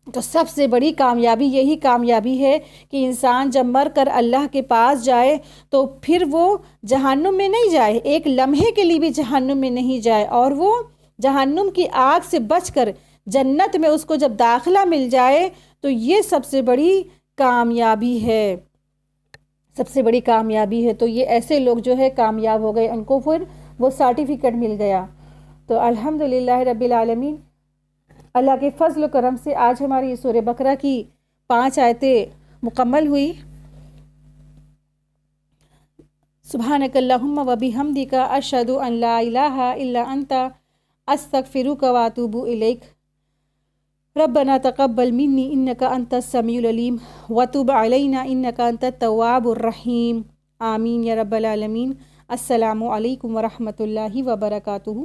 تو سب سے بڑی کامیابی یہی کامیابی ہے کہ انسان جب مر کر اللہ کے پاس جائے تو پھر وہ جہنم میں نہیں جائے، ایک لمحے کے لیے بھی جہنم میں نہیں جائے، اور وہ جہنم کی آگ سے بچ کر جنت میں اس کو جب داخلہ مل جائے، تو یہ سب سے بڑی کامیابی ہے، سب سے بڑی کامیابی ہے۔ تو یہ ایسے لوگ جو ہے کامیاب ہو گئے، ان کو پھر وہ سرٹیفکیٹ مل گیا۔ تو الحمدللہ رب العالمین، اللہ کے فضل و کرم سے آج ہماری سورہ بقرہ کی 5 آیتیں مکمل ہوئی۔ سبحانک اللہم و بحمدک، اشہد ان لا الہ الا انت، استغفرک و اتوب الیک۔ ربنا تقبل منی انک انت السمیع العلیم وتب علینا انک انت التواب الرحیم، آمین یا رب العالمین۔ السلام علیکم ورحمۃ اللہ وبرکاتہ۔